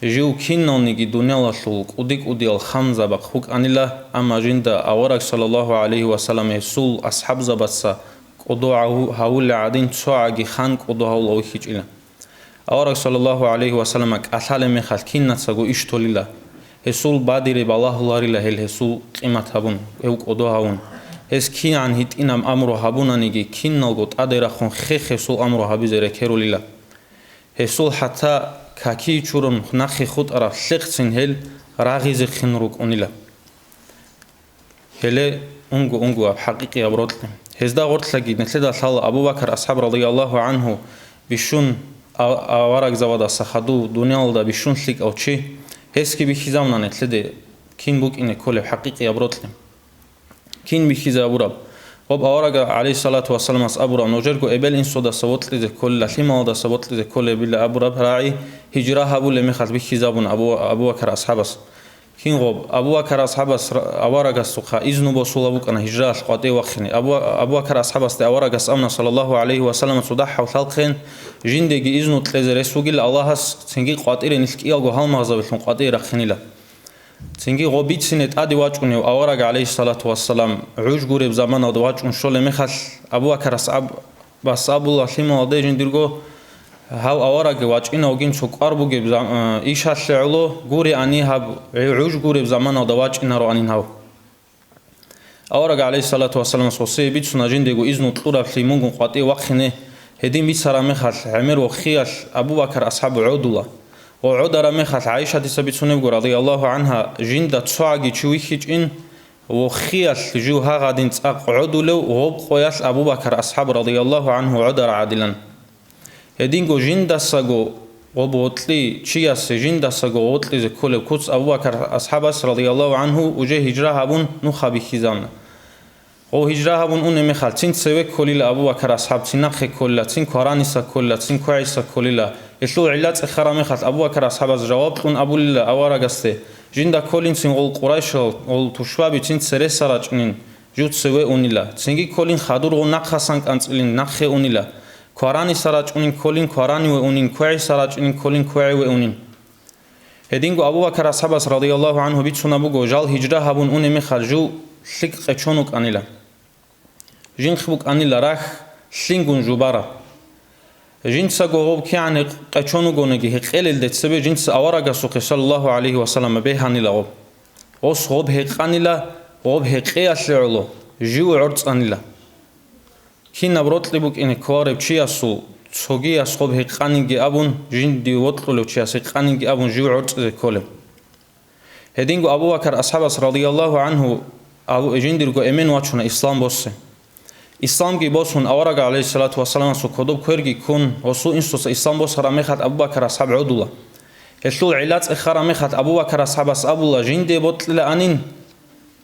[SPEAKER 7] جيو كينون نيجي دنيا لسول قديك وديال خمزة بقوك أنيلا أما جندا أورا صلى الله عليه وسلم يسول أصحاب زبطسا قدو هاول عادين تسوعي خان قدو هاول ويخيج إلا أورا صلى الله عليه وسلم أثال ميخال كين نتساقو إشتوليلا يسول باديري بالله لاريلا هل يسول قيمة هبون يوك قدو هاون هس كين عن هيت إنام أمره هبونا نيجي كين نلقط أدير خون خيخ سول أمره هبيزة ركيرو لله هسول حتى كاكي چورون نخي خود ارا لخسين هل راغيز خنروك اونيلا هل اونغو حقيقي ابروت هزدا غورت لگي نتلدا سال ابو بكر اصحاب رضي الله عنه بيشون اوارق زوادا سخدو دنيالدا بيشون ليك اوچي هسكي بيخيزامنا نتلدا كين بوك ان كل حقيقي ابروت كين بيخيزا ابوراب خب اوارق عليه الصلاه والسلام اس ابورا نوجرگو ابل ان سودا سوت لده كل لما دا سوت لده كل بلا ابوراب راعي هجره هبول مخاز بيخيزابون ابو بكر اصحابس كين غوب ابو بكر اصحابس اوارق سوخا اذن بوسولابوك انا هجره قاطي وخني ابو بكر اصحابس اوارق امنا صلى الله عليه وسلم صدح وخلقين جندگي اذن تلزر رسوگل الله سنگي قاطير نسكيالگو هالمغزبتون قاطير خنيلا سنگي غوبيتسنت ادي واچوني اوارق عليه الصلاه والسلام عوج گورب زمان اد واچون شول مخل ابو بكر اصحاب بس ابو الله لما اد جندرگو هاو اوارق واچين اوگين چو قربوگب ايشاللو گوري اني هاب عوج گورب زمان اد واچين رو انين هاو اوارق عليه الصلاه والسلام سوسي بيتسنا جندگو اذن طورا فليمون قاطي وخنه هدين بيسرا مخل عمر وخيال ابو بكر اصحاب عودلا وعودر مخل عائشه تسبيتسونه رضي الله عنها جندا تصاغي چويخين وخيال جو هاغادين صق عودلو وهب قياس ابو بكر اصحاب رضي الله عنه عودر عادلا هدينگو جندا سغو وبوتلي چياس جندا سغو وتلي كل كوس ابو بكر اصحاب رضي الله عنه وجه هجره هبون نخبي خيزامنا او هجره هبون اون مخل تين سوي كل ابو بكر اصحاب تنخ كل تين قرانيس كل تين كويس كل اسلو علات خرام خاص ابو بكر اصحاب جواب كون ابو الاوارغسته جندا كولين سين اول قريش اول توشوابي تين سرسراچنين جوت سوي اونيلا سينگي كولين خادور او نخسان قنصلين نخه اونيلا قراني سراچنين كولين قراني و اونين كوي سراچنين كولين كوي و اونين هدينگو ابو بكر اصحاب رضي الله عنه بيتسونا بوگو جال هجره هبون اون مخرجو ليك قچونوك انيلا جين خبوك انيلا راخ سينگون جوبارا جنس غوب كيان قچونو گونگي خيلل دتسبه جنس اوارغا سوق صلى الله عليه وسلم بهاني لاو اوس غوب هقانيلا غوب هقياسلو جو عرصانيلا كين نبروتليبوك ان كوارب چياسو څوگي اس غوب هقانيگي ابون جين دي وطلو چياس هقانيگي ابون جو عرص كول هدينگو ابو بكر اصحاب رضي الله عنه ابو جنديرگو امن واچونا اسلام بوسه اسلام کی بوسون اوارق علیه الصلاه والسلام سو کدوب کورگی کون وسو انسوس اسلام بوس رامخات ابو بكر اصحاب عدولا هسو علات اخرامخات ابو بكر اصحاب ابولا جندي بوتل انين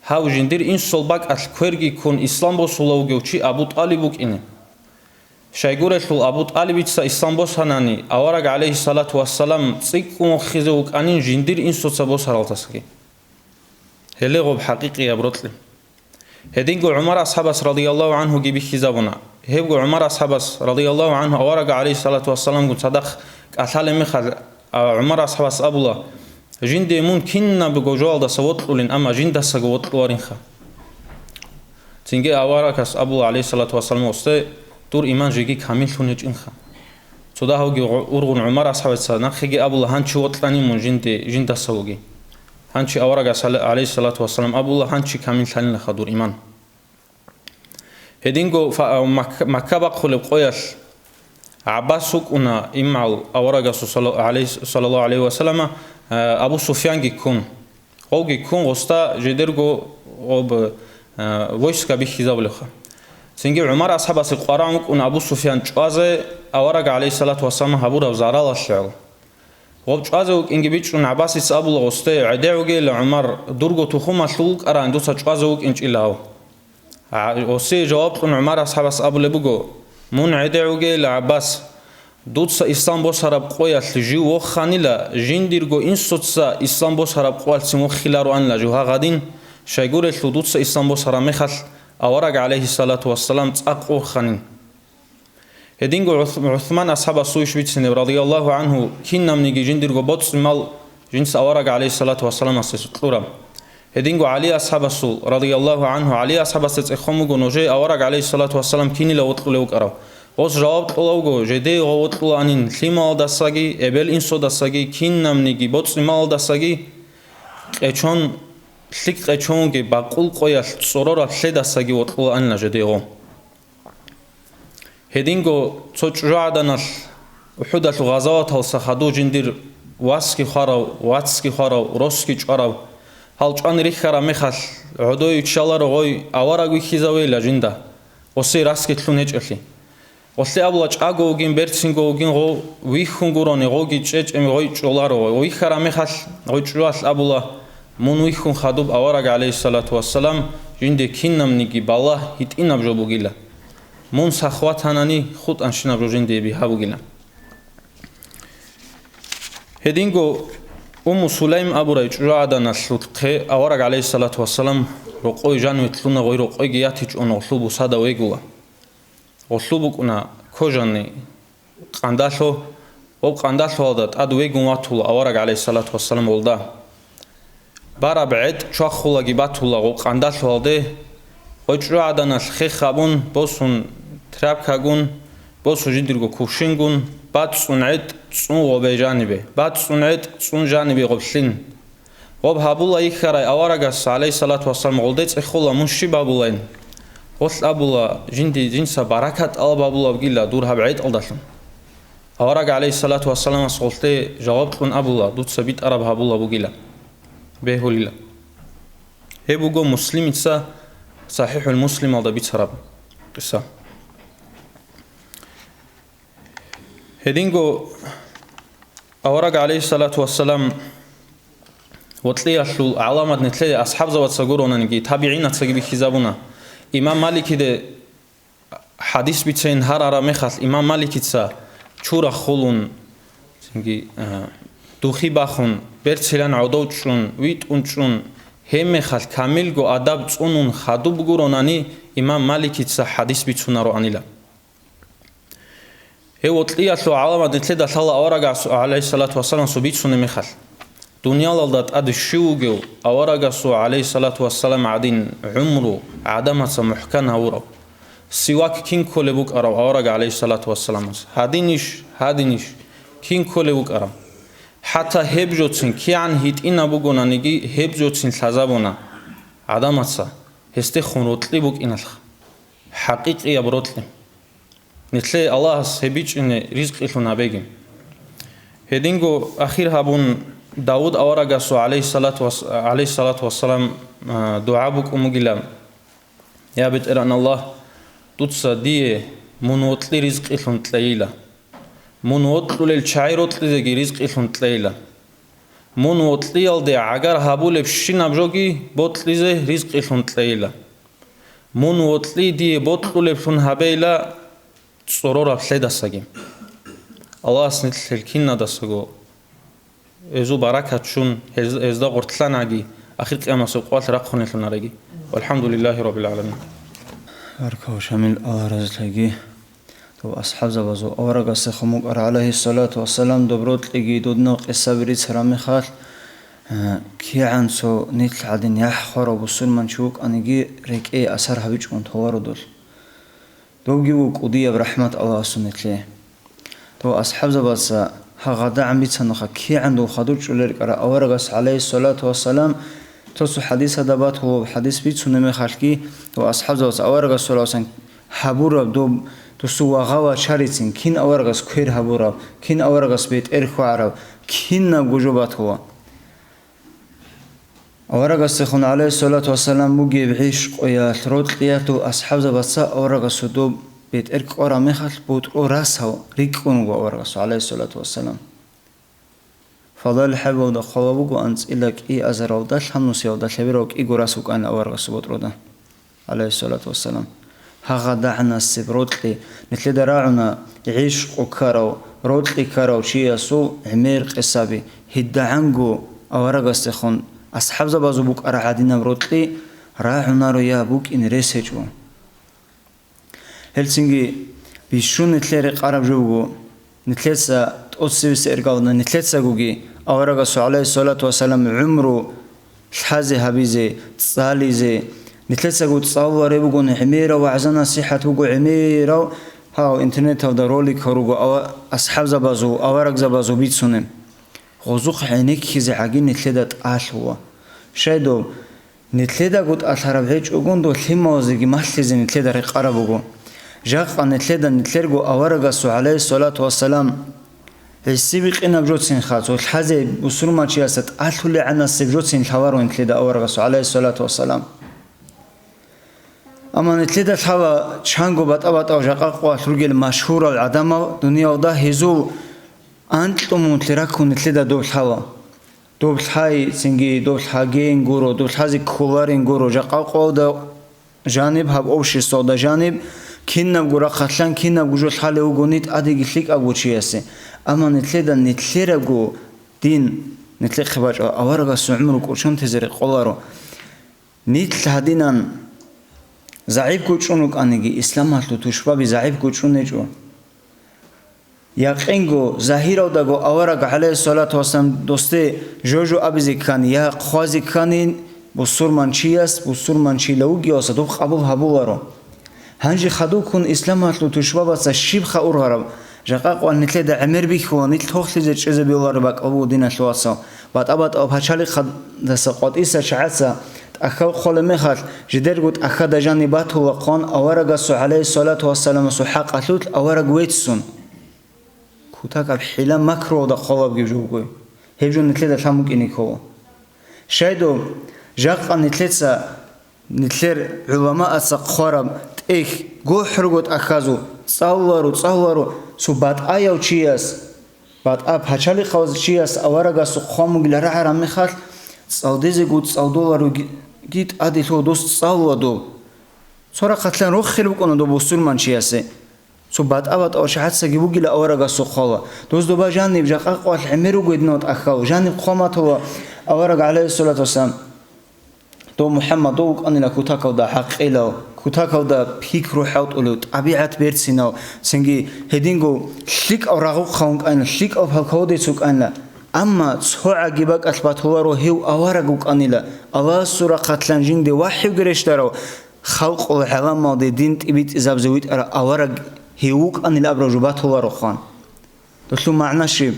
[SPEAKER 7] هاو جندير انسول باك ال کورگی کون اسلام بوس لوگوچی ابو طالبوک ان شایگورسو ابو طالبیتس اسلام بوس هنانی اوارق علیه الصلاه والسلام صيقو خزوک انين جندير انسوس بوس رالتسکی هلغوب حقيقي ابروتل هدينگو عمر اصحاب رضي الله عنه جي بخيزابونا هبگو عمر اصحاب رضي الله عنه اوارق عليه الصلاه والسلام گو صدق اصل مخ عمر اصحاب ابولا جند ممكن بگو جوال دا سوتلين اما جند سغوتلورين خ تنگي اوارق ابو عليه الصلاه والسلام است دور ایمان جيگي كامل تونچين خ صدا هوگي اورغون عمر اصحاب نخگي ابولا هانچ وتلاني من جند سوگي هانچي اوارق عليه الصلاه والسلام ابو هانچي كامل ثاني لخدور ايمان هدينگو مكه بقول قياس عباسوك انا امال اوارق صلى الله عليه وسلم ابو سفيان گيكون اوگي كون وستا جدرگو اب ويسكا بخيزابلخ سنگي عمر اصحاب القران ان ابو سفيان چوازه اوارق عليه الصلاه والسلام حبور زارال الشعر وبچازو انگي بيچون عباسي ابو الغسته عدعوگي لعمر درگو تخوم مسلوق اراندو سچازو انچيلاو اوسي جواب كن عمر اصحاب ابو لبگو من عدعوگي لعباس دوتس اسلام بو سراب قوياس جو وخانيلا جنديرگو انسوتسا اسلام بو سراب قوالس مخيلارو ان لا جو غادين شايگور دوتس اسلام بو سرا مخل اوارق عليه الصلاه والسلام اقو خانين هدينگو عثمان اصحاب سويش بيتسن رضي الله عنه كينم نيجي جنديرگو بوتس مال جنس اوارق عليه الصلاه والسلام اسطورم هدينگو علي اصحاب الرسول رضي الله عنه علي اصحاب اخمگو نوجي اوارق عليه الصلاه والسلام كيني لوطلو قرا اوس جواب طلوگو جدي وطلو انين ليمال دساگي ابل انسو دساگي كينم نيجي بوتس مال دساگي قچون ليك قچونگي باقول قويال صورورا لدساگي وطلو ان جديو هدينگو څوچ جادنل وحدت غزوات الصخدو جندير واسكي خارو روسكي چارو هل چان ریخرا میخال عدوی چالا رو غوی آوارگوی خیزاوی لجنده وسی راسکی تلونه چلی ولی ابلاج آگوگین برسینگوگین غو ویخونگورانی غوگی چچ امی غوی چولا رو غوی خرا میخال غوی چوال ابلا من ویخون خدوب آوارگ علیه الصلاة والسلام جنده کینم نگی بالا هیت این ابجو بگیله من سخوات هنانی خود انشین ابجو جنده بیها بگیله هدینگو سلیم ابو رایج رعدا نسلت که آوارگ علیه الصلاة والسلام رقوی جانوی تلونه غوی رقوی گیاتیچ اون اخلوبو سادا ویگوه اخلوبو کنا کجانی قنداشو و قنداشو هدات ادویگون واتولا آوارگ علیه الصلاة والسلام ولدا برا بعد چاق خلاقی باتولا و قنداشو هده غوی رعدا نسل خی خابون بسون تراب کگون بسون جدیرگو کوشینگون بعد صنعت صن غوبه جانبه بعد صنعت صن جانبه غبشين غوب هابولا يخرى أوارجس عليه الصلاة والسلام غلدت إخولا منشي بابولين غسل أبولا جنس بركة الله بابولا بقيلا دورها بعيد ألدشن أوارج عليه الصلاة والسلام صلته جوابت لن أبولا دوت سبيت أرب هابولا بقيلا به ليلا هي بقول مسلم إنسا صحيح المسلم هذا بيت هرب قصة هدينغو أورق عليه الصلاة والسلام وطلي أشلو علامة نتلي أصحاب زوات سجورونا نجي تابعين تسجبي خزابونا إمام مالك ده حديث بيتين هرارا مخاس إمام مالك تسا شورا خلون نجي دوخي باخون برتلان عدوشون ويت أنشون هم مخاس كامل جو أدب تونون خدو بجوروناني إمام مالك تسا حديث بيتونا رو عنيلا هي وطلي أشلو علامة نتلي ده صلى أورق عليه الصلاة والسلام سبيتشون مخاس دنيا لالدات أد الشوجو أورجسوا عليه الصلاة والسلام عدين عمره عدمة محكنة ورا سواك كين كل بوك أرى أورج عليه الصلاة والسلام هادينش كين كل بوك أرى حتى هبجوتين كي عن هيت إن أبوجونا نجي هبجوتين ثزابونا عدمة هستخون رتلي بوك إنخ حقيقي يبرتلي نتلي الله سبيج إن رزق إلنا بيجي هدينجو أخير هابون داود أورجسو عليه الصلاة والسلام دعاء بك أمجلام يا بيت إران الله تتص دي منوطلي رزق إلهم تلايلا منوطلي الشعير وطلي رزق إلهم تلايلا منوطلي يلدي عجر هابول بشين أبجوجي بطلي زي رزق إلهم تلايلا منوطلي دي بطلي بشون هبيلا صرورة بسيدة سجيم الله سنتل الكينا دسجو إزو بركة شون إزدا قرطلان عجي أخير قيامة سوقات رقخون النارجي والحمد لله رب العالمين.
[SPEAKER 3] بركة شامل أرز لجي تو أصحاب زبازو أورج السخموك عليه الصلاة والسلام دبروت لجي دودنا قصة بريد سرامي خال كي عن سو نيت عدين يحخر وبصير منشوك أنيجي ريك إيه أثر هبيج منتوار دول دوجي وقضية برحمة الله سنت له تو أصحاب زبازا هغدا عم بيتسنخ كي عنده خدوج ولرك أرى أورجس عليه الصلاة والسلام توسو حديث دبات هو حديث بيتسون من خالكي وأصحاب زوج أورجس صلى الله عليه وسلم حبورة دوب توسو وغوا شاريتين كين أورجس كير حبورة كين أورجس بيت إرخو عرب كين نجوجبات هو أورجس خون عليه الصلاة والسلام مجي بعيش قيا ثروت قياتو أصحاب زوج أورجس دوب بيت إرك أورا مخال بوت أوراسه ريكون وأورجس عليه الصلاة والسلام فضل حبوا دخوابو أنت إلك إيه أزراو دش هم نسيو دش بيروك إيه جراسوك أنا أورجس بوترودا عليه الصلاة والسلام هغدعنا السبروتلي مثل دراعنا يعيش وكارو روتلي كارو شيء سو عمير قصابي هدعنجو أورجس تخون أصحاب زبازو بوك أرعادنا روتلي راعنا ريا بوك إن ريسجو هلسنجي بيشون نتلرق عرب جوجو نتلسا تقصيس إرجعنا نتلسا جوجي أورجس عليه الصلاة والسلام عمره حازي هبيزي تصاليزي نتلسا جو تصور يبغون عميرة وعزنا صحة وجو عميرة هاو إنترنت هذا رولي كروجو أو أصحاب زبازو أورج زبازو بيتسونم غزوق عينيك كذا عجين نتلدت هو شايدو نتلدا قد أثر بعيش وجون دو ثما زي ما تلزم نتلدا رق عربو جاق نتلدا نتلرجو أورجس عليه الصلاة والسلام Esibi qina bjotsin khatso haze usurmachi asat athuli anas bjotsin thawaro intleda awaragas alayhi salatu wassalam. Aman intleda thawa chango bata jaqaqwa thurgel mashhur al adama dunyoda hizu antlumun tlerakun intleda do thawa. Do thai singi do thagen guru do thazi kularin guru jaqaqwa da janib hab obshi soda janib kinab gura khatlan kinab gujul hale ugonit adigi lik aguchiase. Aman intleda nitlerago din nitle khibaj awaragas umru kurchun tezere qolaro nitl hadinan zaib kuchunuk anigi islamatlu tushbabi zaib kuchunejo yaqingo zahiro dago awaraga alayhi salatu wasalam doste jojo abizikan ya khazikanin busurmanchiyas busurmanchilougios do qabul habularo hanji khadukun islamatlu tushbabasa shibkha urharab jaqaqwa nitleda amir bikho nitl thokhlize cheze bilar bak abu dinashwasa batabat abhachali khadasa qatisa sha'asa akhaw kholemekhat jidergut akhada janibatu wa qan awaraga alayhi salatu wassalam suhaqatut awarag wetsun kutak abhila makro da khawab gibjugo hevjon nitleda thamukini kho shaydo jaqqa nitletsa nitler ulama asa kharab tek gohrgut akhazu tsawlaru so bat ayaw chias bat ab hachali khawz chias awaraga su khomuglara aram mekhal tsawdeze gut $100 git adilo dost tsawlado sora khatlan ro khil bukono do busurman chiase so bat abat awshatsa gibugila awaraga su khawa dost do bajani jaqaqwa almeru gudnot akhaw jani khomato awaraga alayhi salatu wasalam do muhammad do anila kutakaw da haqilo kutakaw da fikru hawtulu tabiat bertsino singi hedingo lik awragu khaung an lik of halkode suk anla amma tsoa gibak albatwaro hew awaragu anila allah sura qatlan jinde wahyu gereshtaro khalq ul halama de din tibit izabzewit ara awarag hewuk anila abrajubatwaro khan doslu ma'na shib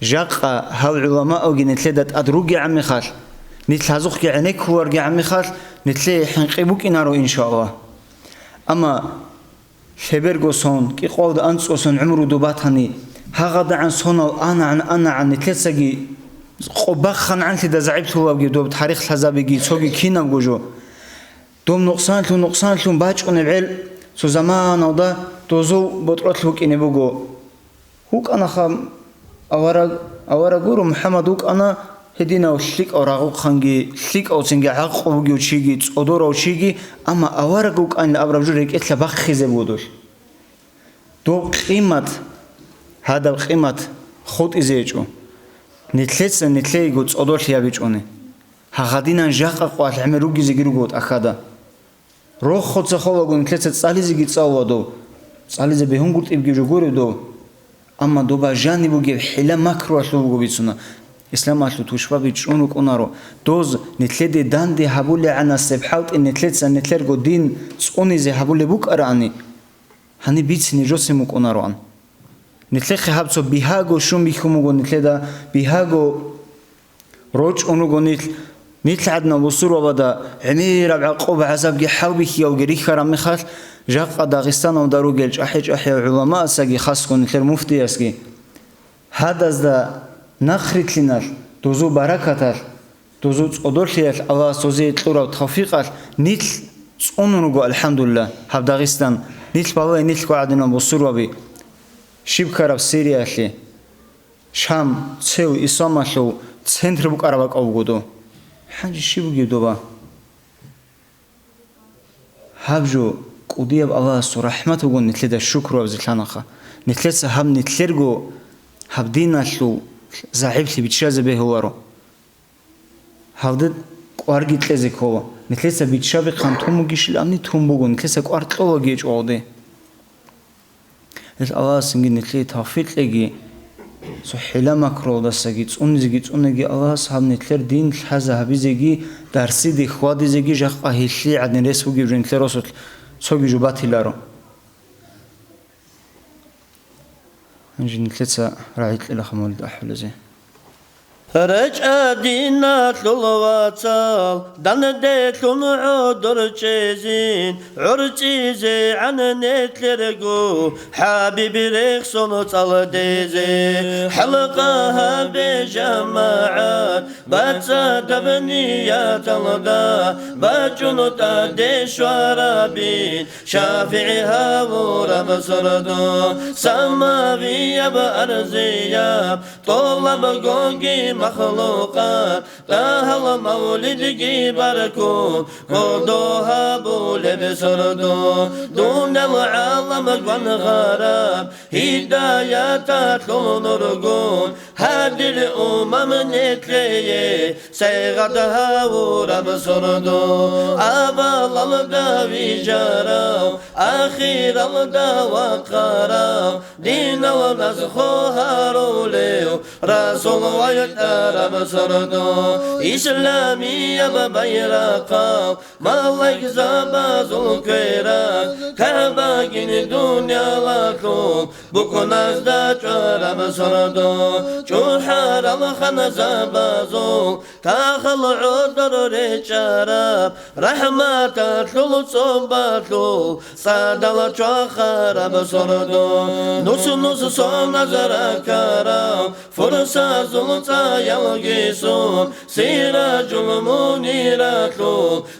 [SPEAKER 3] jaqa haw ulama ogin tledat adrugi ammi khal نتلازوخ كعنيك هو رجع مخال نتلاقي حنقبوك إنارو إن شاء الله أما خبر صون كي قول أنت صون عمره دوباتني هذا عن صون أنا عن نتلسجي قبخن عن تدا زعبت هو بجي دوب تاريخ حزابي سوقي كينا بوجو دوم نقصان باج ونبعل سو زمان وده توزو بطرت لك إني بوجو هوك أنا خام أورا جورو محمد هوك أنا هدينا وشليك أوراقو خانجي شليك أو تنجي عقو بيجو شيجي تصدور أو شيجي أما أورقوك أن الأبرجور هيك إتلا بخيزة بودوش دو قيمة هذا القيمة خود إزيجو نتلاقي تصدور ليا بيجوني هغادينا جاقا قوات العمروجي زيجرو قوت أخدا روح خود سخوة قون نتلاقي تصالي زيجي تصاوة دو تصالي زي بهم قلت إبجي جوغوري دو أما دو باجاني بوجي حلا ماكرو أشلو بوجو بيتسونا إسلام أشلو توشبا بيتشونك أنارو دوز نتلدي دان دي هبولي عنا سبحاوت إن نتلرقو دين تسوني زي هبولي بوك أراني هني بيتسني جوسموك أنارو أن نتلقي هبسو بيهاغو شوم بيخوموغو نتلدا بيهاغو روج أنوغو نتلعدنا بصور وبدا عمير بعقوب عذاب حاوبك يو جريخ رامخال جاق داغستان ودارو جلج أحيج علماء ساقي خاصكو نتلر مفتي أسكي هذا زدا نخرت لنا دوزو بركاتال دوزو تصدرليال الله سوزي تلورا وتوفيقال نيتل تصونونغو الحمد لله هاب داغستان نيتل باوي نيتل قاعدين بصور وبي شبكراب سيريا لي شام تسو اسامالو центр بقربك اوغودو حاجه شيبوغي دوبا هابجو قودياب الله سو رحمته غون نتلدا الشكر وبزلانخا نتلسا هم نتلرغو هبدينالو زعيبتي بيتشازه به هوارو هاودد قوارغيت لزيكو نتلسا بيتشابي قانتومو گيشلامني تومبوغون نتلسا قوارطلو گيج اودي الله سنگي نتلي توفيق لگي سو حلا ماكرو دسگي صونزگي الله صاحب نتلر دين حزا حبيزگي درسي دي خوادي زگي جخ اهلي عدن رسوگي رنتلروس سوگي جوباتيلارو نجي نتلسا رايت الى خمول احول زي
[SPEAKER 5] رجع دينا تلواتال دان ديتون عودر تشيزين عرتيزي عن نتلرقو حبيبي ريخصون تال ديزي حلقها بجماعات باتسا دبنيات الغا باجنوتا ديش ورابين شافعها ورم سردو سماوية بأرزية طلب قوقي مخلوقات تاهل مولدك بركون قدوها بولي بسردو دون العالم قن غراب هدايات تلون رقون هذه الأمم نتلي سيغتها ورب سردو أبال الداوي جارو أخير الداوى قراو دين ونسخوها روليو رسول ويتارب سردو إسلامي ببيرقا مالك زباز الكيراك كعباقين دنيا لكم بكناز دا جارب سردو جوحار الخن زبازو تاخل عذر ريشارب رحمة تلو صباتو صادل جوخارب سردو نص صون نزركارا فرصة زلطة يلقيسون سراج المنيرات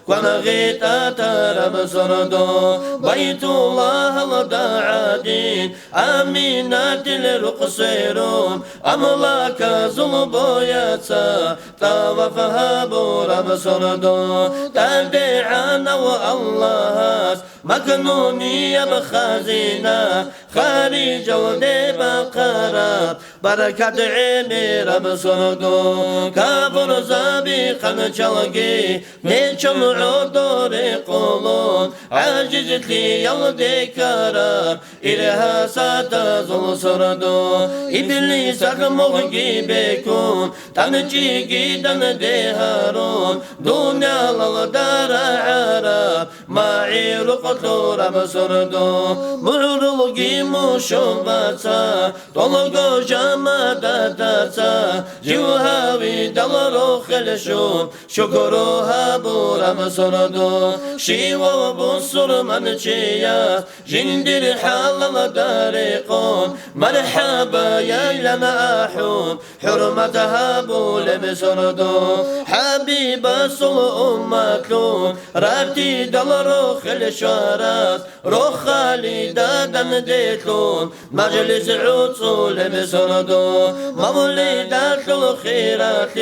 [SPEAKER 5] ونغيتا ترب سردو بيت الله الدعادين أمينات الرقصيرون أملاك زلبوياتا طوفها بورب سردو تدعانا والله مكنونية بخزينة خارج ودي بقرات بركة عيني رب سردو كافر زابي خنشلقي نيشن عدور قولون عاجزت لي يلدي كرار إلها ستزل سردو إبليس أغمغي بيكون تنجيكي دن ديهارون دنيا للدار عرب معي رقطو رب سردو معرلقي مشوبتا طلقو جامدتا جوهاوي دلرو خلشون شكروها بورم سردو شيوا بصر منشيا جندر حلال دارقون مرحبا يا لنا أحون حرمتها بول بسردو حبيب صل أمتلون رابتي دلرو خلشارات روح خالدا دن ديتلون مجلس عطول بسردو مولدات الخيرات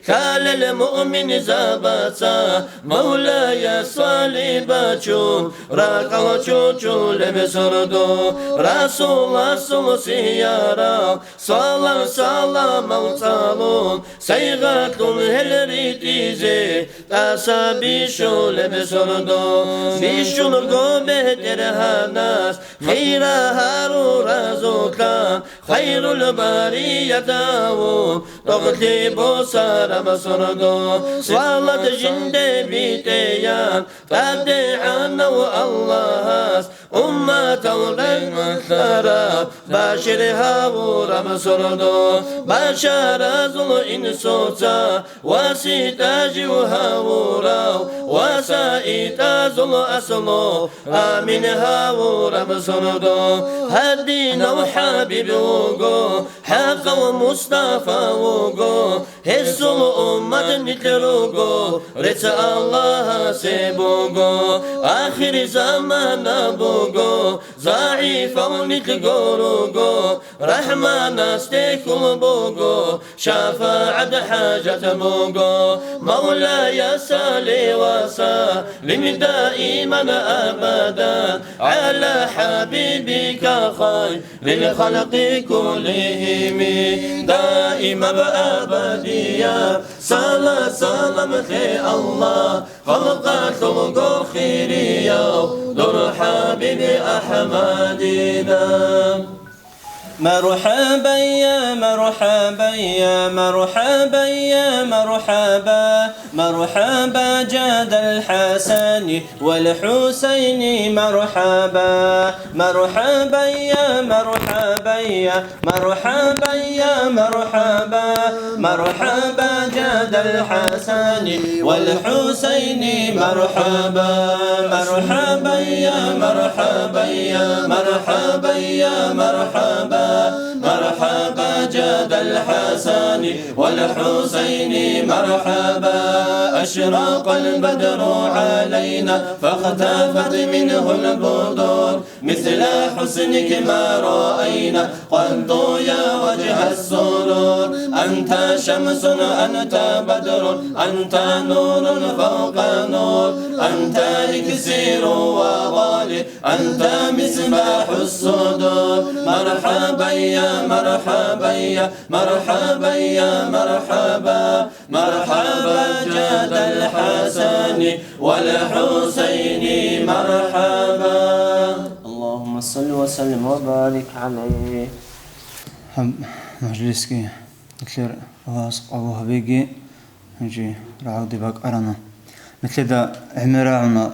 [SPEAKER 5] خال المؤمن زباتا مولاي صليباتشون راقل چوچول بسردو رسول صل سيارا صلى سلام وصالون سيغاتون هلريتيزي تاسابي شول بسردو بيشون قوبه درهاناس خيرها رو رزوكا خير البرية داوون تغتي بوسار بسردو صالة جند بيتيان تدعان والله أمة المثرى باشرها ورب سردو باشر زل إنسوتا وسيتاج وهاورا وسائت زل أسلو آمنها ورب سردو هدينا وحبيب وقو حق ومصطفى وقو هسل أمة نتلوقو رت الله سيبوقو آخر زمان بوقو ضعيفا ونتلقوروقو رحمن استيكل بوقو شفاعة حاجة بوقو مولاي سالي وسلم دائما أبدا على حبيبك خير للخلق كلهم دائما بأبدية صلاة سلام في الله خلقت لغو خيرية دور حبيبي أحمدنا
[SPEAKER 2] مرحبا يا مرحبا يا مرحبا يا مرحبا مرحبا جاد الحسن والحسين مرحبا مرحبا يا مرحبا يا مرحبا يا مرحبا مرحبا جاد الحسن والحسين مرحبا مرحبا يا مرحبا يا مرحبا يا مرحبا مرحبا جاد الحسن والحسين مرحبا أشرق البدر علينا فاختفت منه البدور مثل حسنك ما رأينا قد يا وجه السرور أنت شمس أنت بدر أنت نور فوق نور أنت إكسير وغالي أنت مصباح الصدور مرحبا يا مرحبا يا مرحبا يا مرحبا مرحبا جاد الحسن والحسين مرحبا اللهم صل وسلم وبارك عليه.
[SPEAKER 3] مجلسكي مثل واس أبو هبيجي نجي رعودي باك أرانا مثل دا عمرانا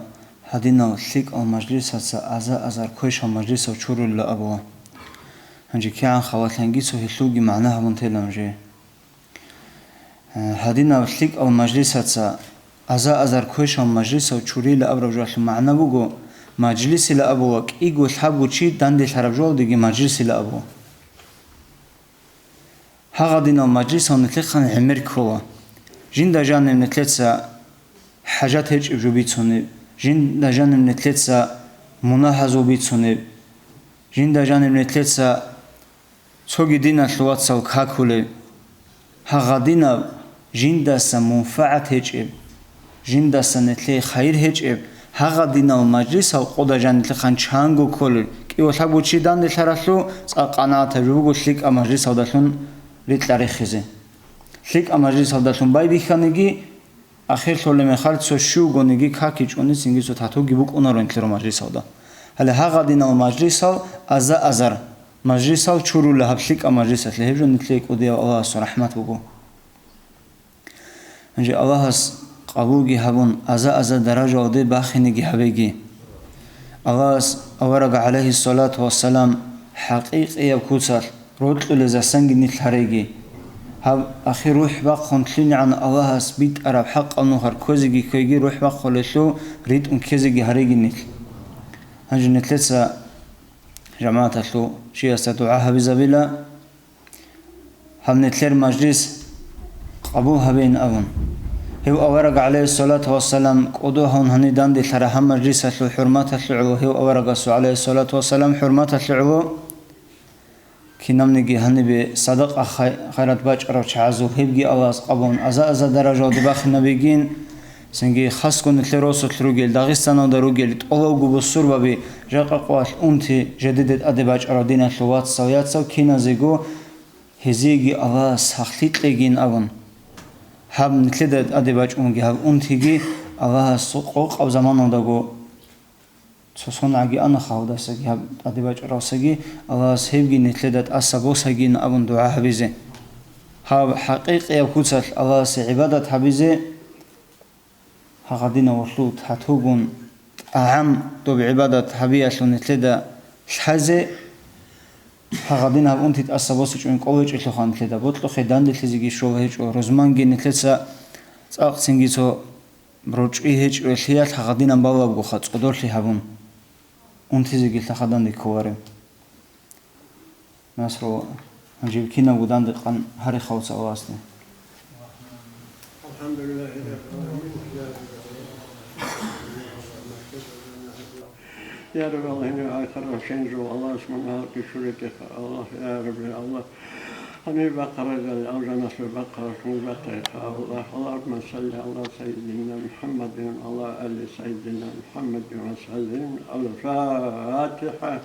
[SPEAKER 3] هدينا ثيك أو مجلس هسا أزار كويش أو مجلس أو شورو اللي أبوه هنجي كيان خواتلنجي سو هلوجي معناها منتلا نجي هدينا ثيك أو مجلس هسا أزار كويش أو مجلس أو شوري اللي أبرو جوال معناه بوجو مجلس اللي أبوك إيجو الحب وشي داندي الحرب جوال ديجي مجلس اللي أبوه هغدينا مجلس أو نتلقى عمر كولا جين دا جانم نتلقى حاجات هيج إبجو بيتسوني جين دا جانم نتلقى مناهزو بيتسوني جين دا جانم نتلقى توجي دينا ثوات سو كاكولي هغدينا جين دا سمنفعة هيج إب جين دا سنتلقى خير هيج إب هغدينا مجلس أو قدا جان نتلقى نشانغو كولي كيو الحبو تشي دان دي ثلاثلو قناعة جوجو شليك مجلس أو داشون ريت لاريخزي شليك مجلس أو داشون باي بيخانيجي آخر طول مخالط سو شو گونگی کاکیچ اونی سینگی سو تاتو گیبوک اونا رو انتلو مجلس هادا هلی ها دینا مجلس ها ازر مجلس ها چورو لحب شلیک مجلس هست لحب جو نتلیک ودیا الله سو رحمت بگو انجی الله هست قبوگی هبون ازر درجه وده باخینگی هبگی الله هست اورگ علیه الصلاة والسلام حقیق یبکوسر رودلو لزسنگی نتل هرگی هب أخي روح بق خنتلين عن الله سبيت أرب حق أنه هركوزي كيجي روح بق خلشوا ريت كيزي هريجي نتل هنجي نتلسا جماعة شو شيء استدعاها بزبيلا هم نتلر مجلس قبوها بين أبن هو أورق عليه الصلاة والسلام قدوهن هني داندي ترهم مجلس شو حرمات العو هو أورق عليه الصلاة والسلام حرمات العو كنام نجي هني بصدق خيرات باج أروش عزو هبجي الله قبون أزا درجة دباخ نبيجين سنجي خاص كون تلروس تلروجل داغستان ودروجل الله وجبصور ببي جاق قوات أنتي جددت أدباج أرادين شوات سويات سو كنا زيجو هزيجي الله سخليت لجين أبون هب نتلدت أدباج أمجي هب أنتيجي الله سقوق أو زمان وداغو سوسون عجي أنا خاودا سجي هب أدباج راسجي الله سهبجي نتلدت أسبو سجين أبون دعاء حبيزه هب حقيقة يبكوتل الله سعبادة حبيزه هغدينا وصلت هتوجون أهم تو بعبادة حبية شو نتلدا شحزة هغدينا بأنتي تأسبوسش من قويش إلى خان نتلدا بطلق خدان دلتزيجي شو هيج ورزمان جي نتلدا أقسنجي تو بروج هيج والخيات هغدينا بابا بخات قدر لي هبون أنتي زيجي تخدان دكوارم نصرو نجيب كنا ودان دقن هاري خوص أواسني
[SPEAKER 8] الحمد لله يا رب الله إني آخر وشنجو الله اسمه بشركك الله يا رب الله أنا بقرة الأوجه نصر بقرة بقرة الله اللهم صل على سيدنا محمد الله آل سيدنا محمد وسلم الفاتحة.